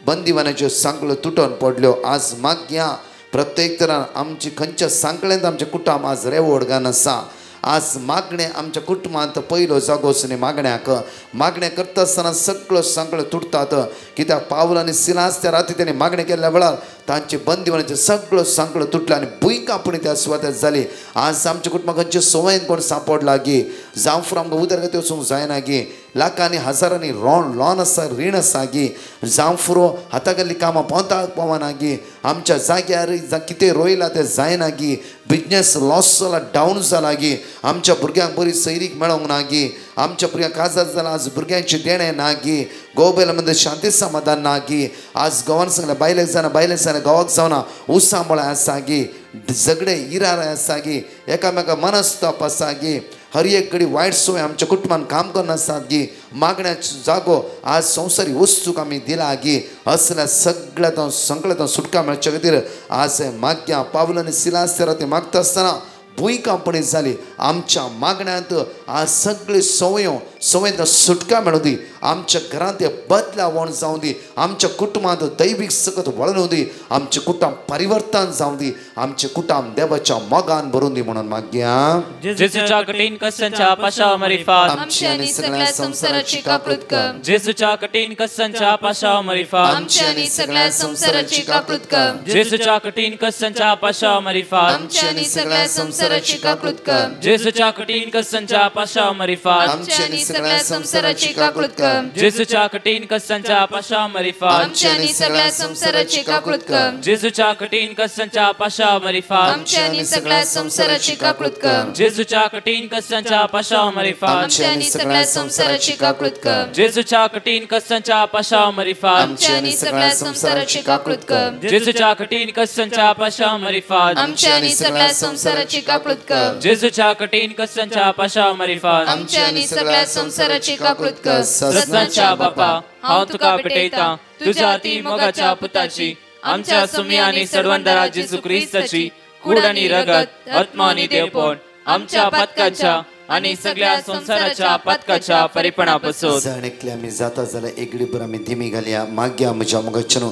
बंदीवानाच्यो सांकळो तुटून पडल्यो. आज मागया प्रत्येक तरान आमची खंयच्या सांकळ्यांत आमचें कुटुंब आज रेवड घान आसा. आज मागणे आमच्या कुटुंबांत पयलो जागो आसूनी मागण्याक मागणे करता आसतना सगळो सांकळो तुटतात. कित्याक पावल आनी सिलास त्या राती तांणी मागणे केल्ल्या वेळार तांचे बंदीवानाचे सगळो सांकळो तुटला आनी भुंयकांपणी त्या सुवातेर जाली. आज आमच्या कुटुंबाक खंयचे सवयेन कोण सांपडला गी जावं फूर आमकां उदरगती वचूंक जायना गी लाखांनी हजारांनी लॉन आसा रीण आसा गी जावं फुरो हातागेल्ली कामां पोंताक पावना गी आमच्या जाग्यार कितें रोयला तें जायना गी बिजनेस लॉस जाला डावन जाला गी आमच्या भुरग्यांक बरी सैरीक मेळोंक ना गी आमच्या भुरग्यांक काजार जाला आज भुरग्यांचे देणे ना गी गोबेला मध्ये शांती समाधान ना गी आज गांवांत सांगलें बायलेक जाणा गांवाक जावना उसांबळां आसा गी झगडे इरार आसा गी एकामेका मनस्ताप आसा गी हर एक घडी वायट संवय आमच्या कुटुंबान काम करना आसात गी मागण्याचो जागो आज संवसारी वस्तूक आमी दिला गी असल्या सगळ्यां संकळ्यां सुटका मेळच्या खातीर आज माग्या पावल आनी सिलास ते मागता आसतना भुंयकांपणी जाली आमच्या मागण्यांत आज सगळी संवयो संवेदना सुटका मेळूं दी आमच्या घरांत ते बदलावण जावं दी आमच्या कुटुंबांत दैवीक सकत वळूं दी आमचें कुटुंब परिवर्तन जावं दी आमचें कुटुंब देवाच्या मोगान भरून दी म्हणून मागया जेजूच्या कठीण कष्टांच्या पाशावर रिफात आमची आणि सगळ्या संसाराची कापृत कर जेजूच्या कठीण कष्टांच्या पाशावर रिफात आमची आणि सगळ्या संसाराची कापृत कर जेजूच्या कठीण कष्टांच्या पाशावर रिफात आमची आणि सगळ्या संसाराची कापृत कर जेजूच्या कठीण कष्टांच्या पाशावर रिफात आमची आणि सगळ्या संसाराची कापृत कर जेजूच्या कठीण कष्टांच्या पाशावर रिफात आमची आणि सगळ्या संसाराची कापृत कर जेजूच्या कठीण कष्टांच्या पाशावर रिफात आमची आणि सगळ्या संसाराची कापृत कर जेजूच्या कठीण कष्टांच्या पाशावर रिफात आमची आणि सगळ्या संसाराची कापृत कर जेजूच्या कठीण कष्टांच्या पाशावर रिफात आमची आणि सगळ्या संसाराची कापृत कर जेजूच्या कठीण कष्टांच्या पाशावर रिफात आमची आणि सगळ्या संसाराची कापृत कर जेजूच्या कठीण कष्टांच्या पाशावर रिफात आमची आणि सगळ्या संसाराची कापृत कर सत्नाच्या बापा हांव तुका भेटयता तुझ्या ती मोगाच्या पुताची आमच्या सुमी आणि सर्वंदरा जेजू क्रिस्ताची कूड आणि रगत आत्मा आणि देवपण आमच्या पदकाच्या आणि सगळ्या संसाराच्या पदकाच्या परिपणापासून जण एकले आमी जाता जाल्यार एकडी आमी धिमी घालया मागया म्हज्या मोगाच्यान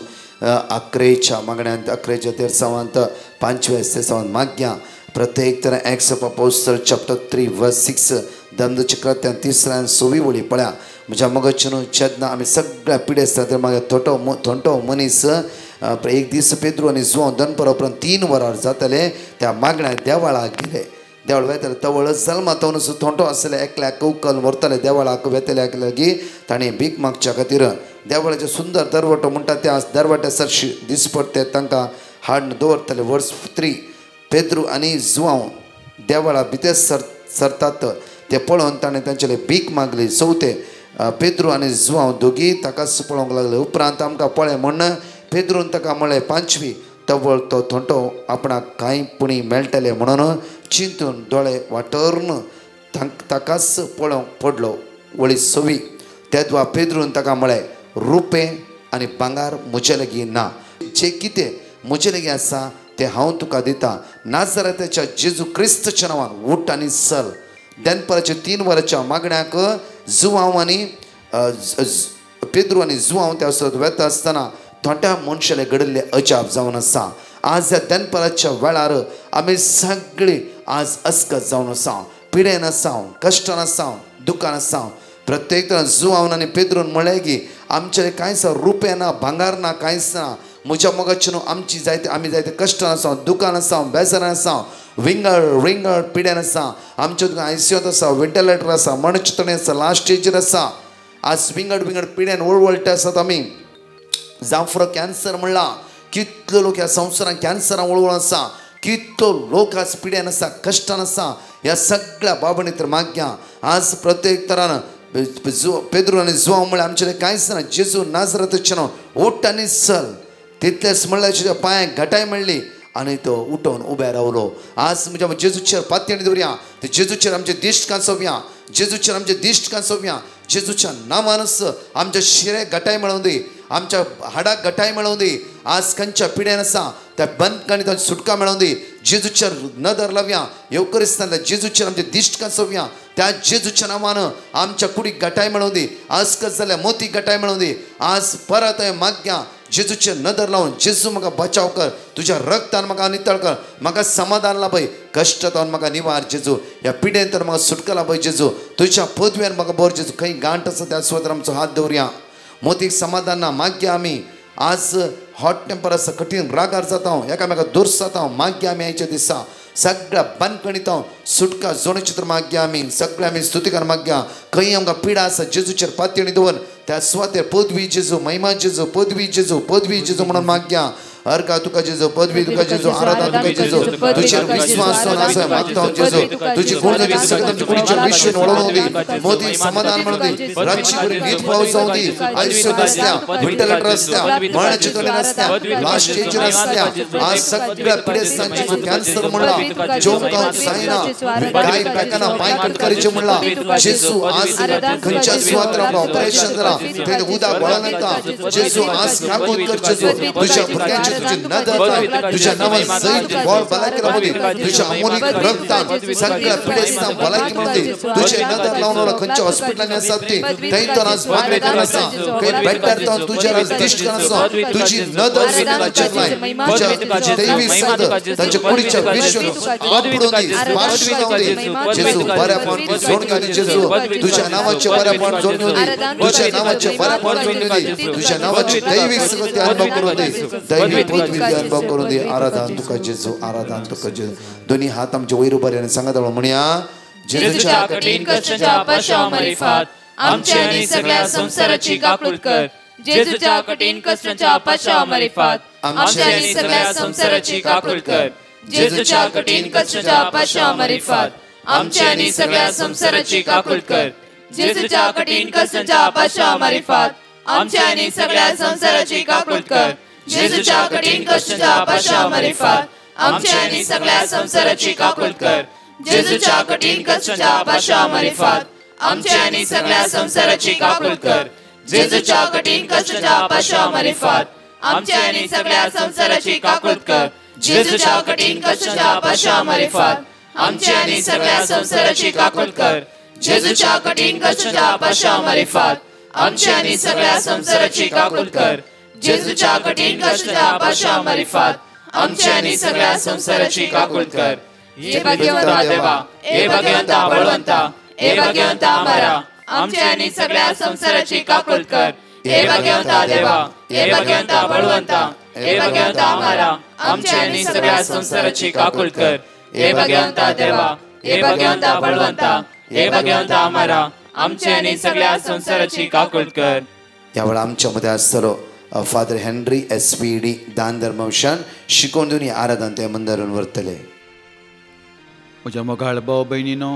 अकरेच्या मागण्यांत अकरेच्या 13वांत 5व्या सेसावांत मागया प्रत्येक तर एक्स ऑफ अपोस्टल चॅप्टर 3 वर्स 6 दंडचक्रांतल्यान 3 सोवी वळी पळया म्हज्या मोगाच्यान चेदना आमी सगळ्या पिडे आसता तर मागीर थोंटो मनीस एक दीस पेद्रू आनी जुवांव दनपरा उपरांत 3 वरां जाताले त्या मागण्या देवाळाक गेले देवाळ वेताले तवळ जल्मा तावन थोंटो आसले एकल्याक उकल व्हरताले देवाळाक वेतल्याक लागीं ताणें भीक मागच्या खातीर देवाळाचे सुंदर दरवटो म्हणटा त्या दरवट्या सरशी दीस पडटे तांकां हाडून दवरताले वर्स 3 पेद्रू आनी जुवांव देवाळा भितर सरतात ते पळोवन ताणें तांचे भीक मागली चवथे पेद्रू आनी जुवांव दोगी ताकाच पळोवंक लागले उपरांत आमकां पळय म्हण पेद्रून ताका म्हळें 5वी तवळ तो थोंटो आपणाक कांय पुणी मेळटले म्हणून चिंतून दोळे वाटर्न ताकाच पळोवंक पडलो वळी 6वी तेदवा पेद्रून ताका म्हळें रुपें आनी भांगार म्हजे लागीं ना जे कितें म्हजे लागीं आसा ते हांव तुका दिता नाजराताच्या जेजू क्रिस्ताच्या नांवान उठ आनी चल दनपराच्या 3 वरांच्या मागण्याक जुवांव आनी पेद्रू आनी जुवांव त्या वेता आसतना थोड्या मनशाले घडिल्ले अजाप जावन आसा आज ह्या दनपराच्या वेळार आमी सगळीं आज अस्कत जावन आसा पिडेन आसा कश्टान आसा दुखान आसा प्रत्येक तरान जुवांवन आनी पेद्रून म्हळें की आमचे कांयच रुपें ना भांगार ना कांयच ना म्हज्या मोगाच्यान आमची जायते आमी जायते कश्टान आसा दुखान आसा बेजारान आसा विंगड पिड्यान आसा आमच्या आयसीयूत आसा वेंटिलेटर आसा मणचितणी आसा लास्ट स्टेजीर आसा आज विंगड पिड्यान वळवळटे आसात आमी जांफरो कॅन्सर म्हणला कितलो लोक ह्या संवसारान कॅन्सरान वळवळ आसा कितलो लोक आज पिड्यान आसा कश्टान आसा ह्या सगळ्या बाबणी तर मागया आज प्रत्येक तरान पेद्रू आनी जुवांव म्हळ्यार आमचे कांयच ना जेजू नाजराताच्यान उठ आनी चल तितलेंच म्हणल्यार तुज्या पांयाक घटाय मेळ्ळी आनी तो उठोवन उबे रावलो आज म्हज्या जेजूचेर पातयेणी दवरया ते जेजूचेर आमचे दिश्ट कांसोवया जेजूचेर आमचे दिश्ट कांसोवया जेजूच्या नामानच आमच्या शिरे घटाय मेळोवन दी आमच्या हाडाक घटाय मेळोवन दी आज खंयच्या पिड्यान आसा त्या बंदकांनी तांची सुटका मेळोवन दी जेजूचेर नदर लावया येवकरिस्तांतल्या जेजूचेर आमचे दिश्ट कांसोवया त्या जेजूच्या नांवान आमच्या कुडीक घटाय मेळोवन दी आज कस जाल्यार मोती घटाय मेळोवन दी आज परत मागया जेजूचेर नदर लावन जेजू म्हाका बचाव कर तुज्या रक्तान म्हाका नितळ कर म्हाका समाधान लाभय कश्टांतल्यान म्हाका निवार जेजू ह्या पिडेन तर म्हाका सुटका लाभय जेजू तुज्या पदव्यान म्हाका बोर जेजू खंय गांठ आसा त्या सुवातेर आमचो हात दवरया मोतीक समाधान ना मागया आमी आज हॉट टेंपर आसा कठीण रागार जाता एकामेका दुर्स जाता मागया आमी आयच्या दिसा सगळ्या बंदकणीत सुटका जोडची तर मागया आमी सगळ्या आमी स्तुतीकार मागया खंय आमकां पिडा आसा जेजूचेर पातयेणी दवर त्या सुवातेर पदवी जेजू महिमा जेजू पदवी जेजू म्हणून मागया अर्घा तुका जेजू पदवी तुका जेजू आराधना तुका जेजू तुजेर विश्वास आसा मागता जेजू तुजी गुणगान सगळ्या तुमच्या कुडीचेर विश्वास वळोवन दी मोदी समाधान म्हणून दी रातची कुडी न्हीद पाव जावं दी आयुष्य आसल्या वेंटिलेटर आसल्या मरणाचे कडेन आसल्या लास्ट स्टेजीर आसल्या आज सगळ्या पिडेस्तांची जो कॅन्सर म्हणला जोंकांक जायना कांय पेकाना पांय कटकारीचे म्हणला जेजू आज खंयच्या सुवातेर आमकां ऑपरेशन जाला थंय उदक वळोन येता जेजू आज काकूत कर जेजू तुज्या भुरग्यांची तुझी नजर लाय तुझ्या नावात सैत बॉल भलायकी राहू दे तुझ्या अमोलिक रक्तान सगळ्या पिडेस्ता भलायकी म्हणू दे तुझे नजर लावून खंयच्या हॉस्पिटलांनी आसात ते थंय आज बरे करून आसा काही बेटर तो तुझ्या आज दिश्ट करसा तुझी नजर सुनाचेर लाय तुझ्या दैवी संत तांच्या कुडीच्या विश्व आपडून दी स्पर्श करून दे जेजू बऱ्यापण जोड घेऊन जेजू तुझ्या नावाचे बऱ्यापण जोड घेऊन दे तुझ्या नावाचे बऱ्यापण जोड घेऊन दे तुझ्या नावाची दैविक संगती अनुभव करून दे दैविक पदवी अनुभव करून दे आराधना तुका जेजू आराधना तुका जेजू दोन्ही हात आमच्या वैरू बऱ्याने सांगा दळो म्हणया जेजूच्या कठीण कष्टाच्या पश्चामरिफात आमच्या आणि सगळ्या संसाराची काकूळ कर जेजूच्या कठीण कष्टाच्या पश्चामरिफात आमच्या आणि सगळ्या संसाराची काकूळ कर जेजूच्या कठीण कष्टाच्या पश्चामरिफात आमच्या आणि सगळ्या संसाराची काकूळ कर जेजूच्या कठीण कष्टाच्या पश्चामरिफात आमच्या आणि सगळ्या संसाराची काकूळ कर जेजूच्या कठीण कष्टाच्या पश्चामरिफात आमच्या आणि सगळ्या संसाराची काकूळ कर जेजूच्या कठीण कष्टाच्या पश्चामरिफात आमच्या आणि सगळ्या संसाराची काकूळ कर जेजूच्या कठीण कष्टाच्या पश्चामरिफात आमच्या आणि सगळ्या संसाराची काकूळ कर जेजूच्या कठीण कष्टाच्या पश्चामरिफात आमच्या आणि सगळ्या संसाराची काकूळ कर जेजूच्या कठीण कष्टाच्या पश्चामरिफात आमच्या आणि सगळ्या संसाराची काकूळ कर जेजूच्या कठीण कष्टाच्या पश्चामरिफात आमच्या आणि सगळ्या संसाराची काकूळ कर हे भाग्यवंता देवा हे भाग्यवंता बळवंता हे भाग्यवंता आम्हारा आमच्या आणि सगळ्या संसाराची काकूळ कर हे भाग्यवंता देवा हे भाग्यवंता बळवंता हे भाग्यवंता आम्हारा आमच्या आणि सगळ्या संसाराची काकूळ कर हे भाग्यवंता देवा हे भाग्यवंता बळवंता हे भाग्यवंता आम्हारा आमच्या आणि सगळ्या संसाराची काकूळ कर. यावेळा आमच्यामध्ये असलो फादर हेनरी SPD दान धर्मविषयान शिकवून दिवन आराधना ते मंदिरान वर्तले. म्हज्या मोगाळ भाव भयणीनो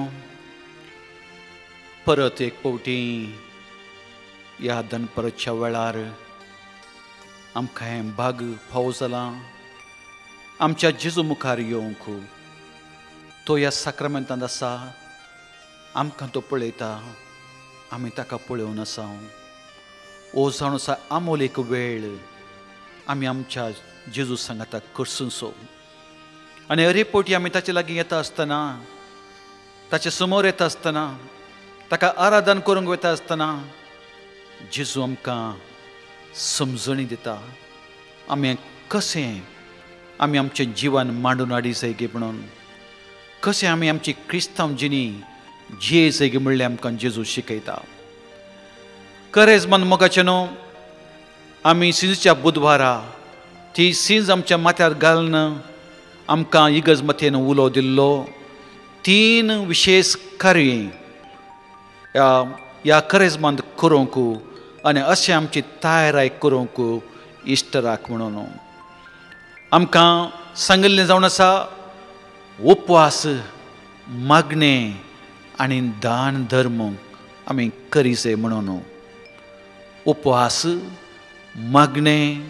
परत एक फावटी ह्या दनपराच्या वेळार आमकां हें भाग फावो जाला आमच्या जेजू मुखार येवंक. तो ह्या साक्रामेंतांत आसा आमकां तो पळयता आमी ताका पळोवन आसा. ओ जावन आसा आमोल एक वेळ आमी आमच्या जेजू सांगाता करसूंचो आनी अरे पोटी आमी ताचे लागीं येता आसतना ताचे समोर येता आसतना ताका आराधन करूंक वता आसतना जेजू आमकां समजणी दिता आमी कशें आमी आमचें जिवन मांडून हाडी जाय गे म्हणून कशें आमी आमची क्रिस्तांव जिणी जिये जाय गे म्हणलें आमकां जेजू शिकयता. खरेंच मन मोगाचें न्हू आमी सिंजच्या बुधवारा ती सिंज आमच्या माथ्यार घालून आमकां इगज मथेन उलो दिल्लो 3 विशेष कार्य ह्या खरेंच करूंक आनी अशें आमची तयाराय करूंक इश्टराक म्हणून आमकां सांगिल्लें जावन आसा उपवास मागणें आनी दान धर्म आमी करीसे म्हणून. उपवास मागणें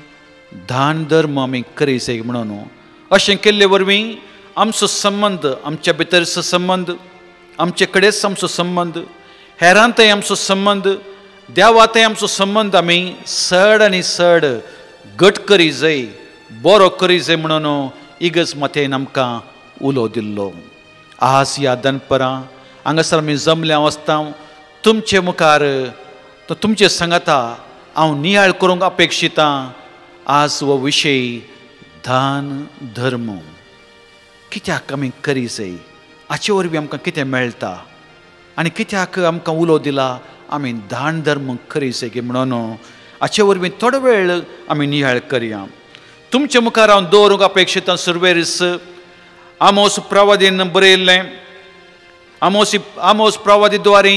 दान धर्म आमी करीसे म्हणून अशें केल्ले वरवीं आमचो संबंद आमच्या भितरचो संबंद आमचे कडेच आमचो संबंद हेरांतय आमचो संबंद देवांतय आमचो संबंद आमी चड आनी चड घट करी जाय बरो करी जाय म्हणून इगज मथेन आमकां उलो दिल्लो. आज ह्या दनपरां हांगासर आमी जमल्या आसता तुमचे मुखार तुमचे सांगाता हांव नियाळ करूंक अपेक्षिता. आज हो विशय दान धर्म कित्याक आमी करी जाय हाचे वरवीं आमकां कितें मेळटा आनी कित्याक आमकां उलो दिला आमी दान धर्म करी जाय म्हणून हाचे वरवीं थोडो वेळ आमी नियाळ करया. तुमचे मुखार हांव दवरूंक अपेक्षिता सुरवेरीस आमोस प्रवादीन बरयल्लें आमोस प्रवादी द्वारे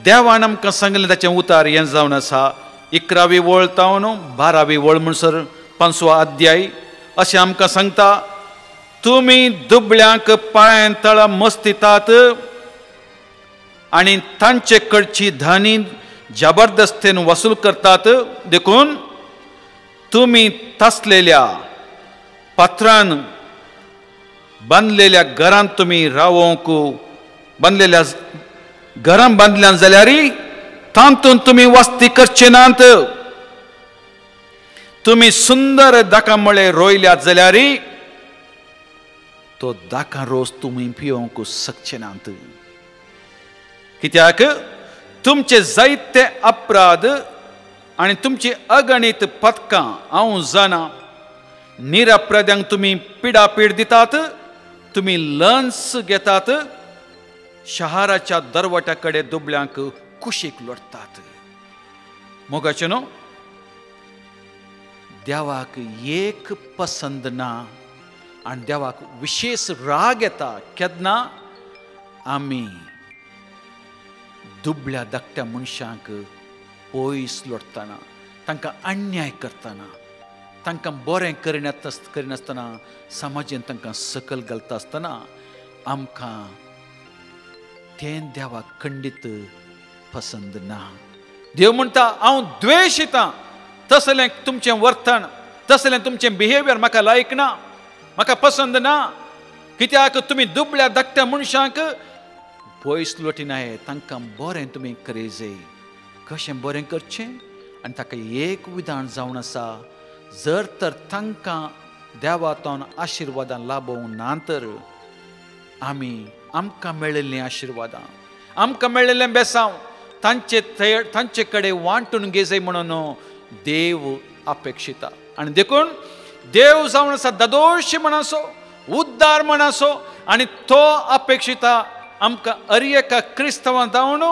देवान आमकां सांगलें ताचें उतार हें जावन आसा 11वी वळ तावन 12वी वळ म्हणसर 5वो अध्याय अशें आमकां सांगता तुमी दुबळ्यांक पांयां तळां मस्तितात आनी तांचे कडची धानी जबरदस्तेन वसूल करतात देखून तुमी तसलेल्या पत्रान बांदलेल्या घरांत तुमी रावोंक बांदलेल्या घरां बांदल्यान जाल्यार तांतून तुमी वस्ती करचे नात. तुम्ही सुंदर दाखा मळे रोयल्यात जाल्यार तो दाखा रोज तुम्ही पिवंक शकचे नात. कित्याक तुमचे जायते अपराध आणि तुमची अगणित पथकां हांव जाणा. निरपराध्यांक तुम्ही पिडापीड दितात, तुम्ही लंच घेतात, शहराच्या दरवट्या कडे दुबळ्यांक कुशीक लोटतात. मोगाचे न्हू, देवाक एक पसंद ना आणि देवाक विशेष राग येता केन्ना आमी दुबळ्या धाकट्या मनशांक पयस लोटतना, तांकां अन्याय करतना, तांकां बरें करिनासतना समाजान तांकां सकल घालता आसतना आमकां तें देवाक खंडीत पसंद ना. देव म्हणटा हांव द्वेशितां तसलें तुमचें वर्तन, तसलें तुमचें बिहेवियर म्हाका लायक ना, म्हाका पसंद ना. कित्याक तुमी दुबळ्या धाकट्या मनशांक पयस लोटिनाय, तांकां बरें तुमी करेजे. कशें बरें करचें? आनी ताका एक विधान जावन आसा, जर तर तांकां देवातान आशिर्वादां लाभोवंक ना तर आमकां मेळिल्लीं आशिर्वादां, आमकां मेळिल्लें बेसांव तांचे कडेन वांटून घेजे म्हणून देव अपेक्षिता. आनी देखून देव जावन आसा ददोशी म्हणासो, उद्दार म्हणासो, आनी तो अपेक्षिता आमकां अर्येका क्रिस्तवां जावन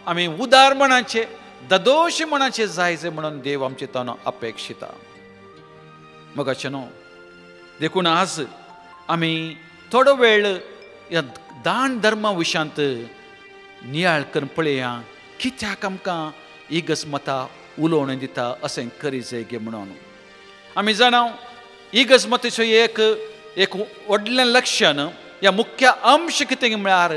आमी उदार मनाचे, ददोशी मनाचे जायचे म्हणून देव आमचे तान अपेक्षिता. मगाचे न्हू, देखून आज आमी थोडो वेळ ह्या दान धर्मा विशयांत नियाळ करून पळया, कित्याक आमकां इगस मतां उलोवण दिता अशें करी जाय गे म्हणून. आमी जाणा इगस मताचें एक व्हडलें लक्षण या मुख्य अंश कितें म्हळ्यार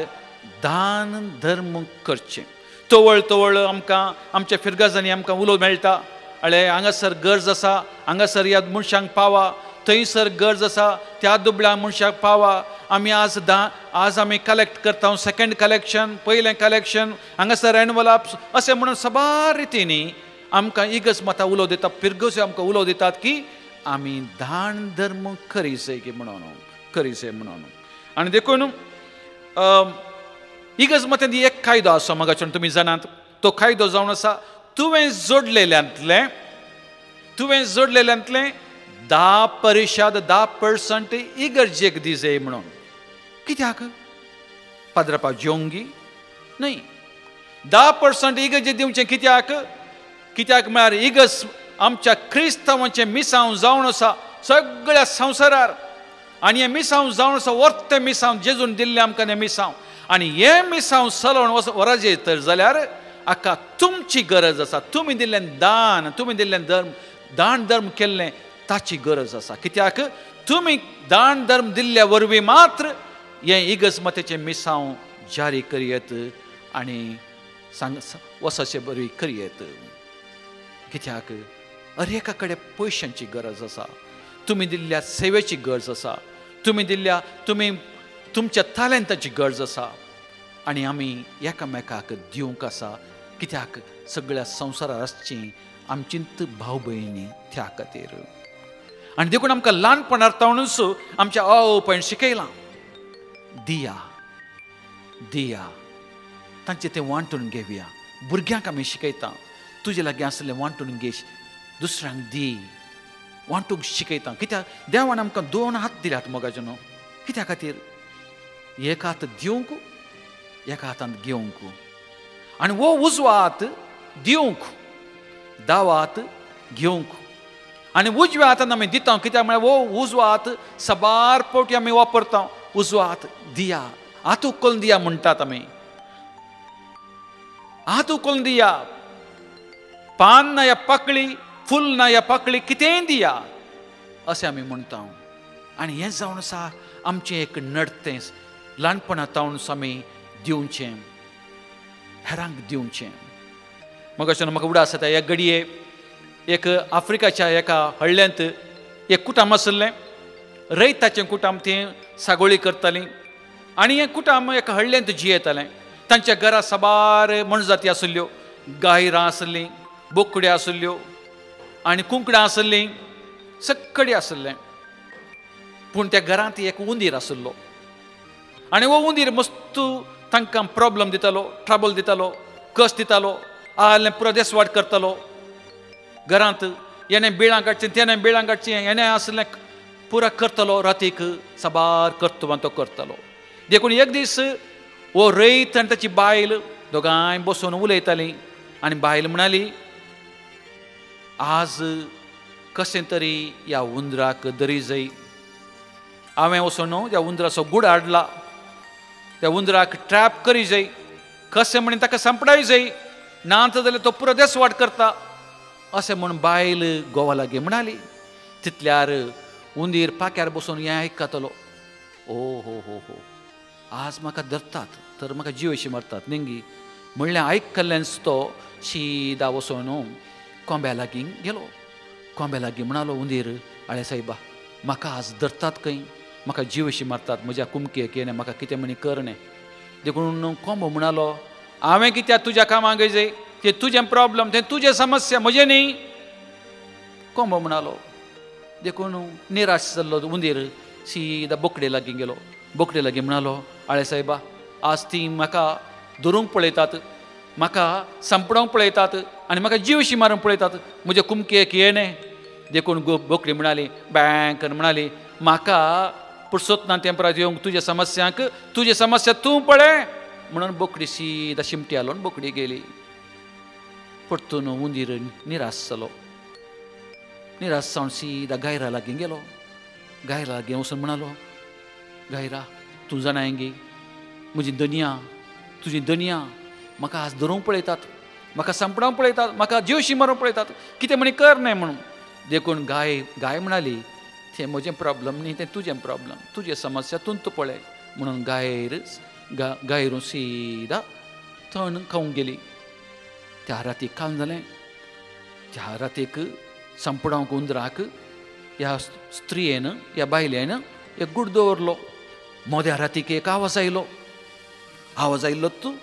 दान धर्म करचें. तवळ तवळ आमकां आमच्या फिरगाजांनी आमकां उलोवंक मेळटा, अळे हांगासर गरज आसा, हांगासर ह्या मनशांक पावा, थंयसर गरज आसा, त्या दुबळ्या मनशाक पावा. आमी आज आमी कलेक्ट करता, सेकंड कलेक्शन, पयलें कलेक्शन, हांगासर एनवलप्स अशें म्हणून सबार रितीनी आमकां इगस मतां उलोव दिता, फिरगोज्यो आमकां उलोव दितात की आमी दान धर्म करी जाय गे म्हणून, करी जाय म्हणून. आनी देखून इगज मतांत एक कायदो आसा मगाच्यान तुमी जाणात. तो कायदो जावन आसा तुवें जोडलेल्यांतलें 10% इगर्जेक दिजे म्हणून. कित्याक? पाद्रपा जेवंगी न्हय, 10% इगर्जेक दिवचें. कित्याक म्हळ्यार इगस आमच्या क्रिस्तांवांचें मिसांव जावन आसा सगळ्या संवसारार, आनी हें मिसांव जावन आसा वर्तें मिसांव जेजून दिल्लें आमकां हें मिसांव. आनी हें मिसांव चलोवन वराजे तर जाल्यार हाका तुमची गरज आसा. तुमी दिल्लें दान, तुमी दिल्लें दान धर्म केल्लें ताची गरज आसा. कित्याक तुमी दान धर्म दिल्ल्या वरवीं मात्र हें इगज मतेचें मिसांव जारी करयेत आनी वसाचे बरी करयेत. कित्याक अर्येका कडेन पयशांची गरज आसा, तुमी दिल्ल्या सेवेची गरज आसा, तुमी तुमच्या तालंताची गरज आसा, आनी आमी एकामेकाक दिवंक आसा. कित्याक सगळ्या संवसारार आसचीं आमचींत भाव भयणी त्या खातीर. आनी देखून आमकां ल्हानपणांतूनच आमच्या आवय बापायन शिकयलां, दिया तांचें तें वांटून घेवया. भुरग्यांक आमी शिकयता, तुजे लागीं आसलें वांटून घे, दुसऱ्यांक दी, वांटूंक शिकयता. कित्याक देवान आमकां 2 हात दिल्यात मोगाचे न्हू. कित्या खातीर? एक हात दिवंक, एका हातान घेवंक. आनी वो उजवो हात दिवंक, दावा हात घेवंक. आनी उजव्या हातान आमी दिता. कित्याक म्हळ्यार वो उजवो हात सबार फावटी आमी वापरता. उजवो हात दिया, हात उखलून दिया म्हणटात आमी. हात उखलून दिया, पान ना या पाकळी, फूल ना या पाकळी, कितेंय दिया अशें आमी म्हणटा. आनी हें जावन आसा आमचें एक नडतें. ल्हानपणांतून आमी दिवचें, हेरांक दिवचें. मगाच्यान म्हाका उडास येता, ह्या घडये एक आफ्रिकाच्या एका हळ्ळ्यांत एक कुटाम आसलें, रयताचें कुटाम. तें सागोळी करतालीं आनी हें कुटाम एका हळ्ळ्यांत जियेतालें. तांच्या घरा सबार मणजाती आसल्यो, गायरां आसलीं, बोकड्यो आसल्यो, आनी कुंकडां आसलीं सक्कडी आसलें. पूण त्या घरांत एक उंदीर आसलो आनी हो उंदीर मस्त तांकां प्रॉब्लम दितालो, ट्रबल दितालो, कस दितालो, आहलें पुरो देसवाट करतालो. घरांत हेणें बिळां काडचें, तेणें बिळां काडचें, हेणें असलें पुरो करतालो. रातीक साबार करतो तो करतालो. देखून एक दीस हो रयत आनी ताची बायल दोगांय बसून उलयतालीं आनी बायल म्हणली, आज कशें तरी ह्या हुंदराक दरी जाय. हांवें वचून त्या हुंदराचो गूड हाडला, त्या हुंदराक ट्रॅप करी जाय, कशें म्हण ताका संपडाय जाय, नात जाल्यार तो पुरो देसवाट करता अशें म्हूण बायल घोवा लागीं म्हणाली. तितल्यार हुंदीर पाक्यार बसून हें आयकतालो. ओ हो हो हो, आज म्हाका धरतात तर म्हाका जीव मारतात नेंगी म्हणल्यार आयकल्ल्यानच तो सीदा वचून कोंब्या लागीं गेलो. कोंब्या लागीं म्हणालो हुंदीर, आळे सायबा म्हाका आज धरतात खंय, म्हाका जीव मारतात, म्हज्या कुमकेक येणे, म्हाका कितें म्हणी करणे. देखून कोंबो म्हणलो, हांवें कित्याक तुज्या कामाक जाय, तें तुजें प्रॉब्लम, तें तुजें समस्या, म्हजें न्ही. कोंबो म्हणलो. देखून निराश जाल्लो हुंदीर सीदा बोकडे लागीं गेलो. बोकडे लागीं म्हणलो, आळे सायबा आज ती म्हाका धरूंक पळयतात, म्हाका संपडोवंक पळयतात आनी म्हाका जीवशी मारूंक पळयतात, म्हज्या कुमकेक येणे. देखून बोकडी म्हणाली, बँकर म्हणाली, म्हाका पुरसोत ना तें परत येवंक तुज्या समस्यांक, तुजी समस्या तूं पळय म्हणून बोकडी सीदा शिमटी हालोवन बोकडी गेली. परतून हुंदीर निराश जालो. निराश जावन सीदा गायरा लागीं गेलो. गायरा लागीं वचून म्हणालो, गायरा तूं जाणायंगी म्हजी दुनिया, तुजी दुनिया म्हाका आज धरूंक पळयतात, म्हाका संपडावंक पळयतात, म्हाका जीवशी मारूंक पळयतात, कितें म्हणी कर न्हय म्हणून. देखून गाय म्हणाली, तें म्हजें प्रॉब्लम न्ही, तें तुजें प्रॉब्लम, तुजी समस्या तूं पळय म्हणून गायरून सीदा थंड खावंक गेली. त्या रातीक काल जालें. त्या रातीक संपडावंक हुंदराक ह्या स्त्रियेन, ह्या बायलेन एक गूड दवरलो. मोद्या रातीक एक आवाज आयलो. आवाज आयिल्लो तूं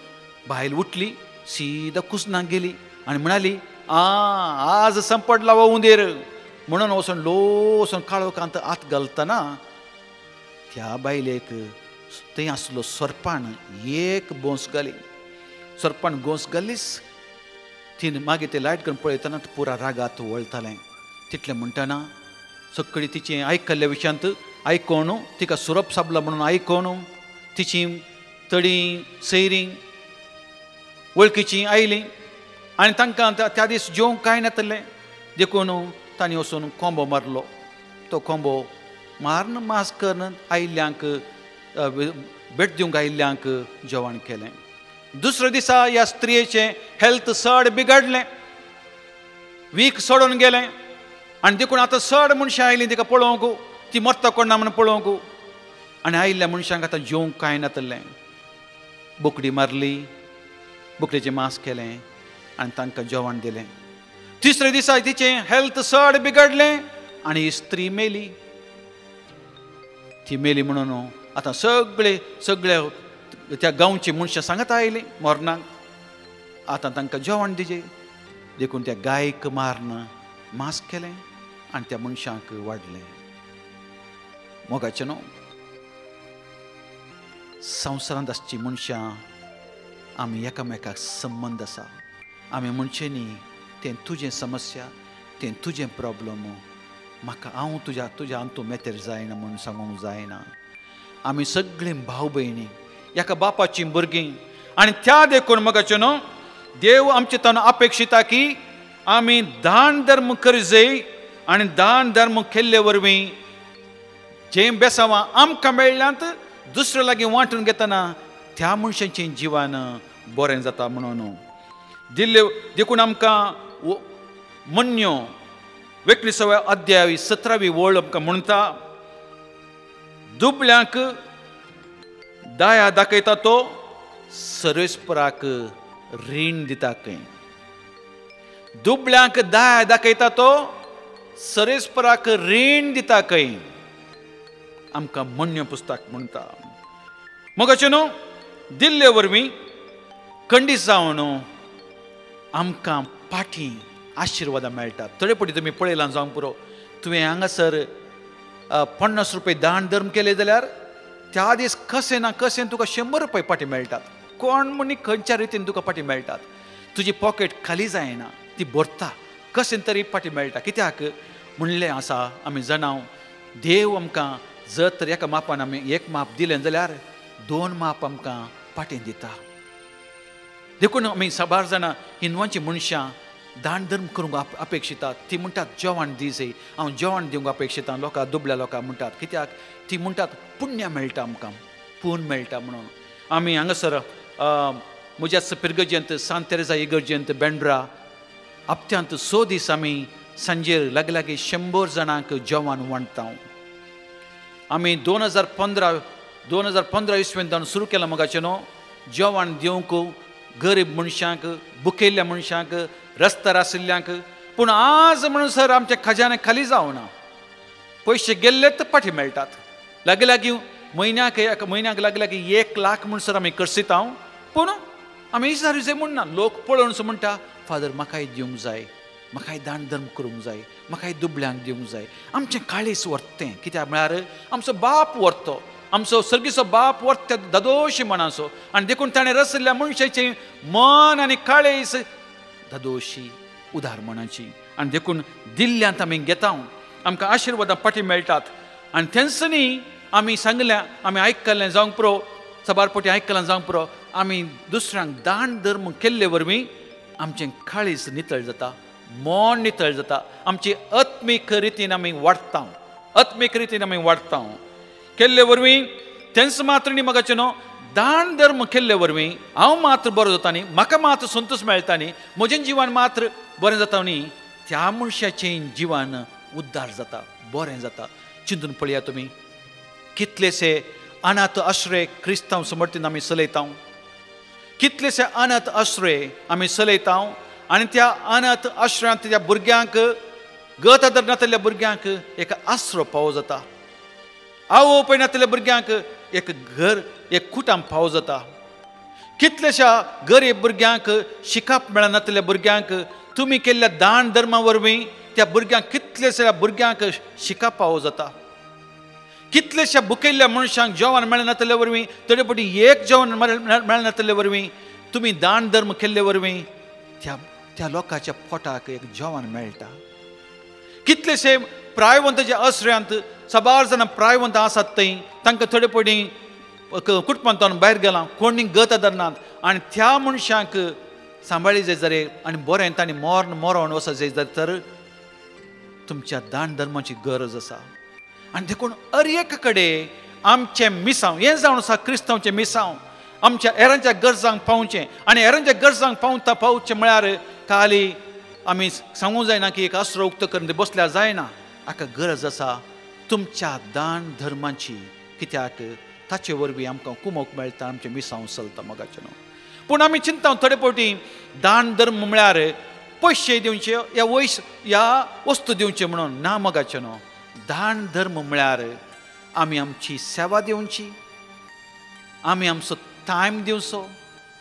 बायल उठली, सीदा कुसनाक गेली आनी म्हणाली, आज संपडला हो हुंदीर म्हणून वचून लो वचून काळो कांत आत घालतना त्या बायलेक थंय आसलो सर्पान एक बोंस घाली. सर्पान गोंस घालीस तिने मागीर ते लायट करून पळयतना पुरा रागात वळतालें. तितलें म्हणटना सगळी तिचें आयकल्ल्या विशयांत आयकोन तिका सुरप साबला म्हणून आयकोन तिची तडी सैरीं वळखीचीं आयलीं आनी तांकां त्या दीस जेवंक कांय नातलें. देखून तांणी वचून कोंबो मारलो. तो कोंबो मारन मास करून आयिल्ल्यांक भेट दिवंक आयिल्ल्यांक जेवण केलें. दुसऱ्या दिसा ह्या स्त्रियेचें हेल्थ चड बिगडलें, वीक सोडून गेलें आनी देखून आतां चड मनशां आयलीं तिका पळोवंक, ती मरता कोण ना म्हणून पळोवंक. आनी आयिल्ल्या मनशांक आतां जेवंक कांय नातलें. बोकडी मारली, बोकडेचें मांस केलें आनी तांकां जेवण दिलें. तिसऱ्या दिसा तिचें हेल्थ चड बिगडलें आनी ही स्त्री मेली. ती मेली म्हणून आतां सगळे त्या गांवची मनशां सांगत आयलीं मरणाक, आतां तांकां जेवण दिजें. देखून त्या गायक मारन मांस केलें आनी त्या मनशांक वाडलें. मोगाचें न्हू, संवसारांत आसची मनशां आमी एकामेकाक संबंद आसा. आमी म्हणचें न्ही तें तुजें समस्या, तें तुजें प्रॉब्लम, म्हाका हांव तुज्या तूं मेतेर जायना म्हणून सांगूंक जायना. आमी सगळीं भाव भयणी एका बापाचीं भुरगीं आनी त्या देखून मोगाचें न्हू देव आमचे तान अपेक्षिता की आमी दान धर्म करी जाय आनी दान धर्म केल्ले वरवीं जें बेसांवां आमकां मेळ्ळ्यांत दुसऱ्या लागीं वांटून घेतना त्या मनशांचें जिवन बरें जाता. म्हणून दिल्ले देखून आमकां मन्यो 21व्या अध्याय 17वी वळ आमकां म्हणटा, दुबळ्यांक दया दाखयता तो सर्वेस्पराक रीण दिता खंय. दुबळ्यांक दया दाखयता तो सर्वेस्पराक रीण दिता खंय. आमकां मन्य पुस्तक म्हणटा. मोगाचें न्हू दिल्ले वरवीं खंडीत जावन आमकां पाठी आशिर्वादां मेळटात. थोडे फावटी तुमी पळयलां जावंक पुरो, तुवें हांगासर 50 रुपये दान धर्म केले जाल्यार त्या दीस कशें ना कशें तुका 100 रुपये पाटी मेळटात. कोण म्हणी खंयच्या रितीन तुका पाटी मेळटात. तुजी पॉकेट खाली जायना, ती भरता, कशें तरी पाटी मेळटा. कित्याक म्हणलें आसा आमी जाणाव, देव आमकां जर तर एका मापान आमी एक माप दिलें जाल्यार 2 माप आमकां पाटें दिता. देखून आमी साबार जाणां हिंदवांची मनशां दान धर्म करूंक अपेक्षितात. ती म्हणटात जेवण दिसय, हांव जेवण दिवंक अपेक्षितां. लोकां दुबळ्या लोकांक म्हणटात, कित्याक ती म्हणटात पुण्य मेळटा, आमकां पूण मेळटा म्हणून. आमी हांगासर म्हज्याच पिरगजेंत सांत तेरेजा इगर्जेंत बेंड्रा हप्त्यांत 6 दीस आमी सांजेर लागीं 100 जाणांक जेवण वांटता. आमी 2015 इसवेंतान सुरू केलां मोगाचें न्हू जेवण दिवंक गरीब मनशांक, भुकेल्ल्या मनशांक, रस्त्यार आशिल्ल्यांक. पूण आज म्हणसर आमचे खजाने खाली जावना. पयशे गेल्लेच पाटी मेळटात. लागीं म्हयन्याक लागीं 1 लाख म्हणसर आमी करसिता. पूण आमी इजारुजे म्हणना. लोक पळोवन म्हणटा, फादर म्हाकाय दिवंक जाय, म्हाकाय दान धर्म करूंक जाय, म्हाकाय दुबळ्यांक दिवंक जाय. आमचें काळीस व्हरतें. कित्याक म्हळ्यार आमचो बाप व्हरतो, आमचो सर्गीचो बाप व्हरता दादोशी मनाचो. आनी देखून ताणें रचयल्ल्या मनशाचें मन आनी काळीस दादोशी उदार मनाची. आनी देखून दिल्ल्यांत आमी घेता. आमकां आशिर्वादां पाटी मेळटात. आनी थंयसनी आमी सांगलें, आमी आयकल्लें जावंक पुरो, साबार फावटी आयकलां जावंक पुरो, आमी दुसऱ्यांक दान धर्म केल्ले वरवीं आमचें काळीज नितळ जाता, मन नितळ जाता. आमची आत्मीक रितीन आमी वाडटा, आत्मीक रितीन आमी वाडटा. केल्ले वरवीं तेंच मात्र न्ही म्हाकाचें न्हू, दान धर्म केल्ले वरवीं हांव मात्र बरो जाता न्ही, म्हाका मात्र संतोश मेळटा न्ही, म्हजें जिवन मात्र बरें जाता न्ही, त्या मनशाचें जिवन उद्दार जाता, बरें जाता. चिंतून पळया तुमी, कितलेशे अनाथ आश्रय क्रिस्तांव समर्थीन आमी चलयता, कितलेशे अनाथ आश्रय आमी चलयता. आनी त्या अनाथ आश्रयांत त्या भुरग्यांक, गत आदर नातल्या भुरग्यांक एक आसरो फावो जाता. आवय पळय नातल्या भुरग्यांक एक घर, एक कुटुंब फावो जाता. कितलेशा गरीब भुरग्यांक शिकप मेळनातल्या भुरग्यांक तुमी केल्ल्या दान धर्मा वरवीं त्या भुरग्यांक, कितलेशा भुरग्यांक शिकप फावो जाता. कितलेशा भुकेल्ल्या मनशांक जेवण मेळनातल्या वरवीं, थोडे फावटी एक जेवण मेळनातल्या वरवीं तुमी दान धर्म केल्ले वरवीं त्या लोकांच्या पोटाक एक जेवण मेळटा. कितलेशे प्रायवंत जे आश्रयांत साबार जाणां प्रायवंत आसात थंय, तांकां थोडे फावटी कुटुंबांतून भायर गेलां, कोणी गत धरनात, आनी त्या मनशांक सांबाळी जाय जाल्यार आनी बरें तांणी मरण वचत जाय जाल्यार तर तुमच्या दान धर्माची गरज आसा. आनी देखून हर एक कडेन आमचें मिसांव हें जावन आसा क्रिस्तांवचें मिसांव, आमच्या हेरांच्या गरजांक पावचें. आनी हेरांच्या गरजांक पावचें म्हळ्यार खाली आमी सांगूंक जायना की एक आसरो उक्तो करून बसल्यार जायना. हाका गरज आसा तुमच्या दान धर्माची, कित्याक ताचे वरवीं आमकां कुमोक मेळटा, आमचें मिसांव चलता मोगाचें न्हू. पूण आमी चिंता थोडे फावटी दान धर्म म्हळ्यार पयशे दिवचे, ह्या वस्तू दिवचे म्हणून ना मोगाचें न्हू. दान धर्म म्हळ्यार आमी आमची सेवा दिवची, आमी आमचो टायम दिवचो,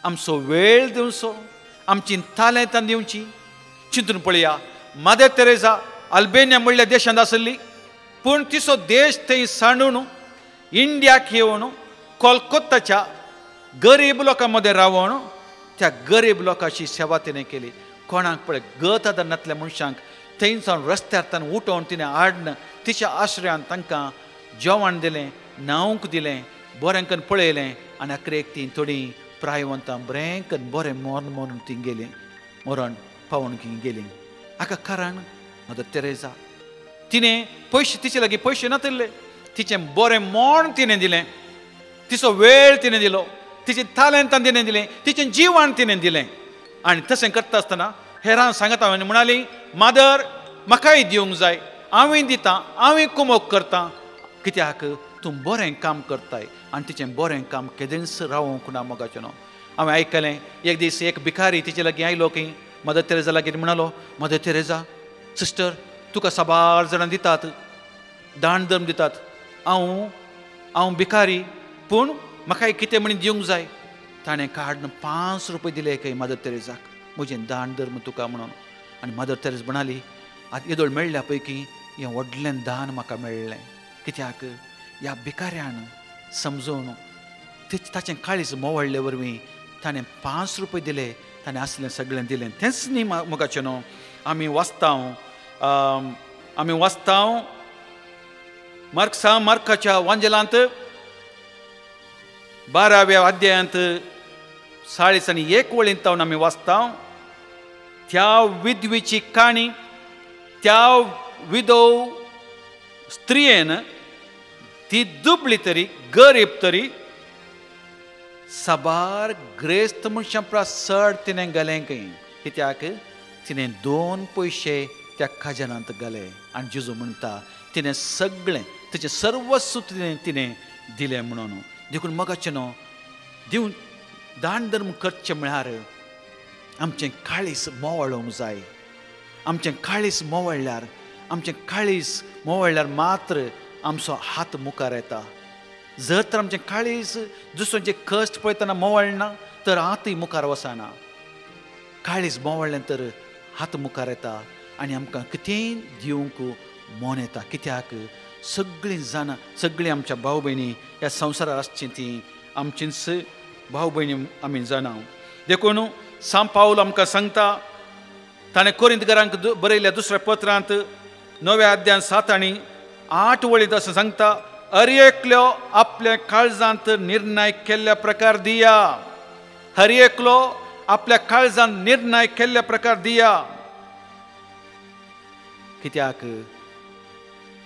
आमचो वेळ दिवचो, आमची तालेंतां दिवची. चिंतून पळया, मदर तेरेसा अल्बेनिया म्हणल्या देशांत आसली, पूण तिचो देश थंय सांडून इंडियाक येवन कोलकत्ताच्या गरीब लोकां मदें रावून त्या गरीब लोकांची सेवा तिणें केली. कोणाक पळय गत आदरनातल्या मनशांक थंयसान रस्त्यार ताणें उठोवन तिणें हाडन तिच्या आश्रयांत तांकां जेवण दिलें, न्हावंक दिलें, बरें करून पळयलें. आनी आखरेक ती थोडीं प्रायवंतां बरें करून बरें मरून ती गेलीं, मरण पावून गेलीं. हाका कारण मदर तेरेसा, तिणें पयशे तिचे लागीं पयशे नातिल्ले, तिचें बरें मोण तिणें दिलें, तिचो वेळ तिणें दिलो, तिचें तालेंतां तिणें दिलें, तिचें जिवन तिणें दिलें. आनी तशें करता आसतना हेरांक सांगता आनी म्हणाली, मादर म्हाकाय दिवंक जाय, हांवें दितां, हांवें कुमोक करतां, कित्याक तूं बरें काम करताय. आनी तिचें बरें काम केदेंच रावूंक ना मोगाचें न्हू. हांवें आयकलें एक दीस एक भिकारी तिचे लागीं आयलो की मदर तेरेजा लागीं म्हणलो, मदर तेरेजा सिस्टर तुका साबार जाणां दितात, दान धर्म दितात, हांव भिकारी, पूण म्हाकाय कितें म्हण दिवंक जाय. ताणें काडून 5 रुपये दिले खंय मदर तेरेजाक, म्हजें दान धर्म तुका म्हणून. आनी मदर तेरेस म्हणाली आतां येदोळ मेळ्ळ्या पैकी हें व्हडलें दान म्हाका मेळ्ळें कित्याक ह्या भिकाऱ्यान समजून ताचें काळीज मोवळ्ळे वरवीं ताणें 5 रुपये दिले ताणें आसलें सगळें दिलें तेंच न्ही मोगाचें न्हू आमी वाचतां मार्काच्या वांजेलांत 12व्या अध्यायांत 40 आनी 1 वळींत आमी वाचता त्या विधवेची काणी त्या विधो स्त्रियेन ती दुबळी तरी गरीब तरी साबार ग्रेस्त मनशां चड तिणें घालें कित्याक तिणें 2 पयशे त्या खजानांत घाले आनी जेजू म्हणटा तिणें सगळें तिचें सर्वस्व तिणें दिलें म्हणून देखून मोगाचें न्हू दिवन दान धर्म करचें म्हळ्यार आमचें काळीज मोवळोवंक जाय आमचें काळीज मोवळ्ळ्यार मात्र आमचो हात मुखार येता जर तर आमचें काळीज दुसऱ्यांचे कश्ट पळयतना मोवळना तर हातूय मुखार वचना काळीज मोवळ्ळें तर हात मुखार येता आनी आमकां कितेंय दिवंक मन येता कित्याक सगळीं जाणां सगळीं आमच्या भाव भयणी ह्या संवसारार आसचीं तीं आमचींच भाव भयणी आमी जाणा देखून सांत पावल आमकां सांगता ताणें कोरिंथकारांक बरयल्या दुसऱ्या पत्रांत 9व्या अध्यायान 7 आनी 8 वळींत असं सांगता हर एकलो आपल्या काळजांत निर्णय केल्ल्या प्रकार दिया हर एकलो आपल्या काळजांत निर्णय केल्ल्या प्रकार दिया कित्याक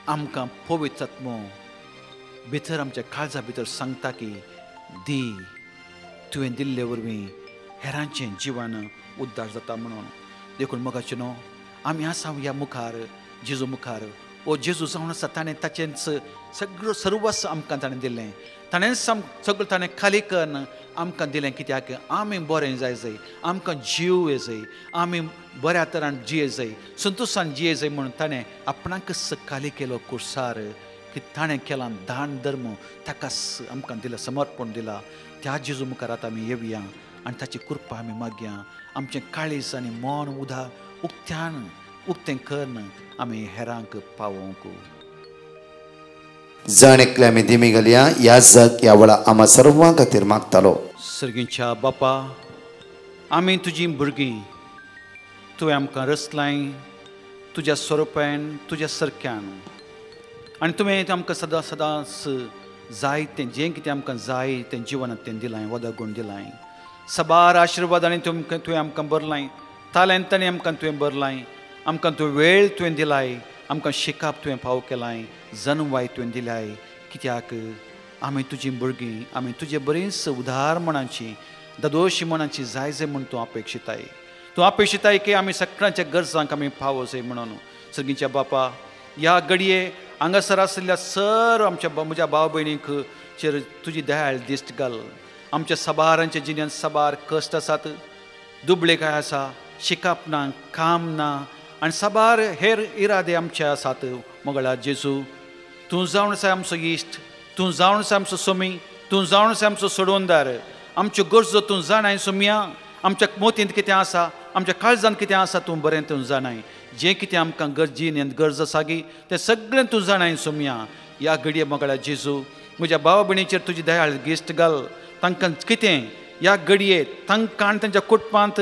आमकां पवित्र आत्मो भितर आमच्या काळजा भितर सांगता की दी तुवें दिल्ले वरवीं हेरांचें जिवन उद्दार जाता म्हणून देखून मोगाचें न्हू आमी आसा ह्या मुखार जेजू मुखार ओ जेजू जावन आसा ताणें ताचें सगळो सर्वस्व आमकां ताणें दिलें ताणें सगळें ताणें खाली करून आमकां दिलें कित्याक आमी बरें जाय आमकां जीव ये जाय आमी बऱ्या तरान जिये जाय संतोशान जिये जाय म्हणून ताणें आपणाक खाली केलो कुर्सार की ताणें केला दान धर्म ताकाच आमकां दिला समर्पण दिला त्या जेजू मुखार आतां आमी येवया आनी ताची कृपा आमी मागया आमचें काळीज आनी मन उक्तें करून आमी हेरांक पावोवंक जाणेकले आमी दिमी घालया ह्या जग ह्या वेळा आम्हा सर्वां खातीर मागतालो सर्गीच्या बापा आमी तुजीं भुरगीं तुवें आमकां रचलाय तुज्या स्वरुपान तुज्या सारक्यान आनी तुवें आमकां सदांच जाय तें जें कितें आमकां जाय तें जिवनांत तें दिलाय वदा गूण दिलाय साबार आशिर्वादांनी तुवें आमकां भरलाय तालंतांनी आमकां तुवें भरलाय आमकां तुवें वेळ तुवें दिलाय आमकां शिकप तुवें फाव केलाय जन्मवाय तुवें दिलाय कित्याक आमी तुजीं भुरगीं आमी तुजें बरींच उदार मनाची ददोशी मनाची जाय जाय म्हूण तूं अपेक्षिताय की आमी सगळ्यांच्या गरजांक आमी फावो जाय म्हणून सर्गीच्या बापा ह्या घडये हांगासर आशिल्ल्या सर म्हज्या भाव भयणीक चेर तुजी दयाळ दिश्ट घाल आमच्या साबारांच्या जिण्यान साबार कश्ट आसात दुबळे काय आसा शिकप ना काम ना आनी साबार हेर इरादे आमचे आसात मोगळा जेजू तूं जावन आसा आमचो इश्ट तूं जावन आसा आमचो सोमी तूं जावन आसा आमचो सोडवणदार आमच्यो गरजो तूं जाणाय सोम्या आमच्या मोतींत कितें आसा आमच्या काळजांत कितें आसा तूं बरें तूं जाणाय जें कितें आमकां गरजेन गरज आसा गी तें सगळें तूं जाणाय सोम्या ह्या घडये मोगळा जेजू म्हज्या भावा भयणीचेर तुजी दयाळ गिश्ट घाल तांकां कितें ह्या घडये तांकां आनी तांच्या कुटुंबांत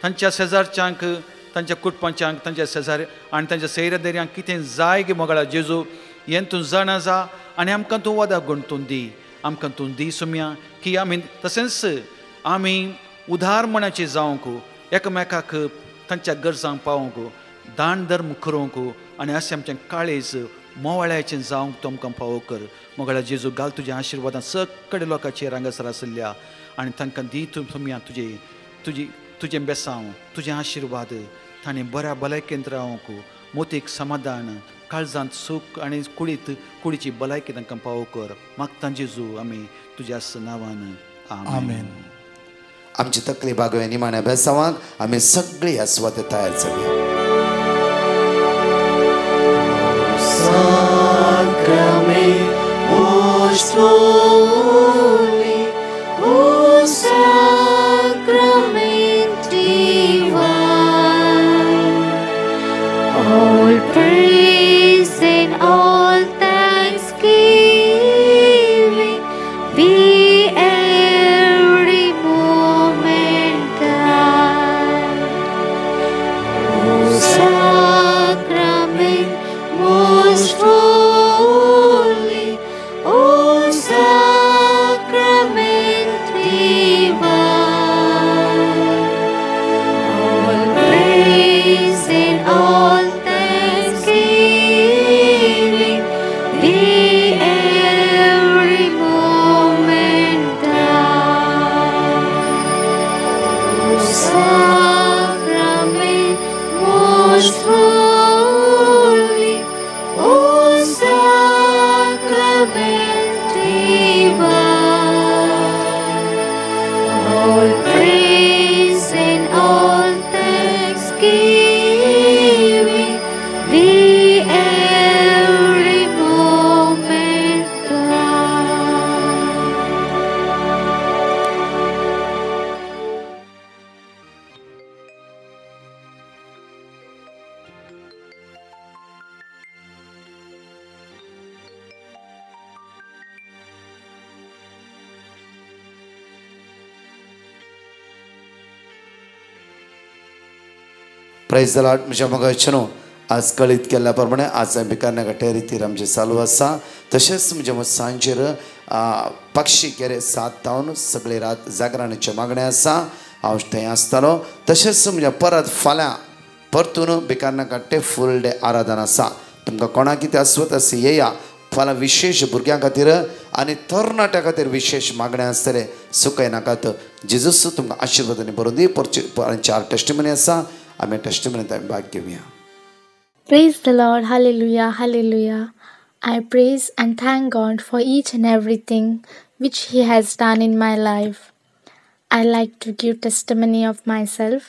तांच्या शेजारच्यांक तांच्या कुटुंबाच्यांक तांच्या शेजारी आनी तांच्या सैरादाऱ्यांक कितें जाय गे मोगळा जेजू हें तूं जाणा जा आनी आमकां तूं वदा गुंतून दी आमकां तूं दी सोम्या की आमी तशेंच आमी उदार मनाचे जावंक एकामेकाक तांच्या गरजांक पावोवंक दान धर्म करूंक आनी अशें आमचें काळीज मोवाळ्याचें जावंक तो आमकां फावो कर मोगळा जेजू घाल तुज्या आशिर्वादां सगळे लोकांचेर हांगासर आशिल्ल्या आनी तांकां दी तूं सोम्या तुजें बेसांव तुजें आशिर्वाद तांणी बऱ्या भलायकेंत रावंक मोतीक समाधान काळजांत सूख आनी कुडीची भलायकी तांकां पावो कर मागता जेजू आमी तुज्या नांवान आमेन आमची तकली भागोय निमाण्या बेसांवाक आमी सगळीं आस्वाद तयार जावया Sacrament divine. Praise the Lord. म्हज्या मोगाचेनो आज कळीत केल्ल्या प्रमाणे आज भिकारण्या गट्टे रितीर आमचे चालू आसा. तशेंच म्हणजे सांजेर पक्षी केरे 7 तावन सगळे रात जागरणाचे मागणें आसा. हांव थंय आसतलो. तशेंच म्हणजे परत फाल्यां परतून भिकारण्या गट्टे फूल डे आराधना आसा. तुमकां कोणाक कितें आसवत आसा येया. फाल्यां विशेष भुरग्यां खातीर आनी तरणाट्यां खातीर विशेष मागणें आसतलें. सुखय नाकात. जेजूस तुमकां आशिर्वादांनी भरून दी. 4 टेस्टिमनी आसा. आमी टेस्टिमनींत आमी भाग घेवया. Praise the Lord. Hallelujah. Hallelujah. I praise and thank God for each and everything which He has done in my life. I like to give testimony of myself.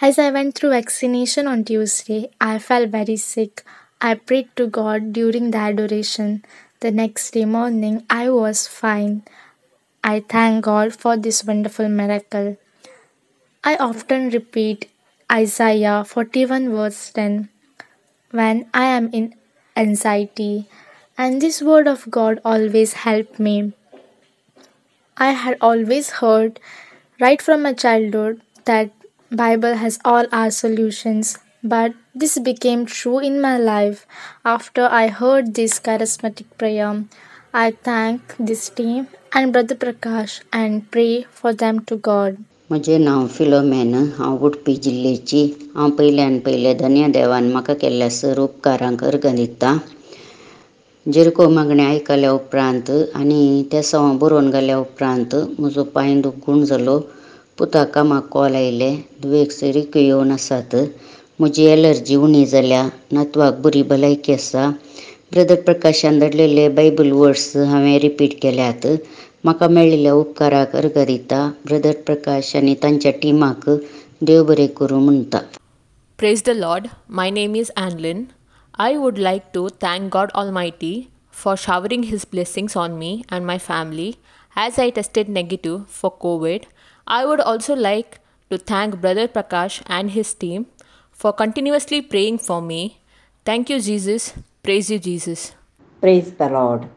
As I went through vaccination on Tuesday, I felt very sick. I prayed to God during the adoration. The next day morning, I was fine. I thank God for this wonderful miracle. I often repeat Isaiah 41 verse 10 when I am in anxiety, and this word of God always helped me. I had always heard right from my childhood that Bible has all our solutions, but this became true in my life after I heard this charismatic prayer. I thank this team and Brother Prakash and pray for them to God. म्हजें नांव Philomel. हांव उडपी जिल्लेची. हांव पयल्यान पयले धन्य देवान म्हाका केल्ल्या sir उपकारांक अर्घ दिता. जिरको मागणें आयकल्या उपरांत आनी त्या सवां बरोवन घाल्या उपरांत म्हजो पांय दुखून जालो. पुताक कामाक कॉल आयले. दुयेक रिको येवन आसात. म्हजी एलर्जी उणी जाल्या. नातवाक बरी भलायकी आसा. ब्रदर प्रकाशान धाडलेले बायबल वर्ड्स हांवें रिपीट केल्यात. म्हाका मेळिल्ल्या उपकाराक अर्घ दिता. ब्रदर प्रकाश आनी तांच्या टिमाक देव बरें करूं म्हणटा. Praise the Lord. My name is Anlin. I would like to thank God Almighty for showering His blessings on me and my family as I tested negative for COVID. I would also like to thank Brother Prakash and his team for continuously praying for me. Thank you, Jesus. Praise you, Jesus. Praise the Lord.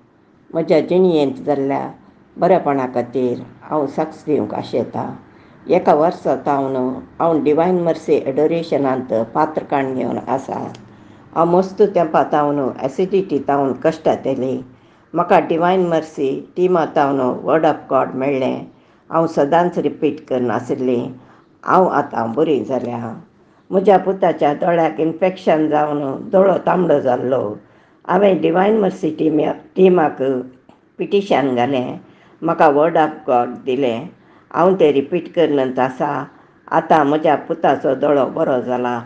म्हज्या जिणेंत जाल्ल्या बरेपणा खातीर हांव साक्ष दिवंक आशेतां. एका वर्सा तावन हांव डिवायन मर्सी एडोरेशनांत पात्रकाण घेवन आसा. हांव मस्त तेंपा तावन एसिडिटी तावन कश्टांत येली. म्हाका डिवायन मर्सी टिमा तावन वर्ड ऑफ गॉड मेळ्ळें. हांव सदांच रिपीट करनाशिल्ली. हांव आतां बरी जाल्या. म्हज्या पुताच्या दोळ्याक इन्फेक्शन जावन दोळो तांबडो जाल्लो. हांवें डिवायन मर्सी टिमाक पिटिशन घालें. म्हाका वर्ड ऑफ गॉड दिलें. हांव तें रिपीट करनंत आसा. आतां म्हज्या पुताचो दोळो बरो जाला.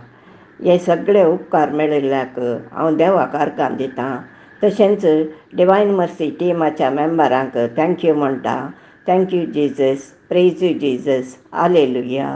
हे सगळे उपकार मेळिल्ल्याक हांव देवाक आर्गां दितां. तशेंच डिवायन मर्सी टिमाच्या मेंबरांक थँक्यू म्हणटा. Thank you Jesus. Praise you Jesus. Hallelujah.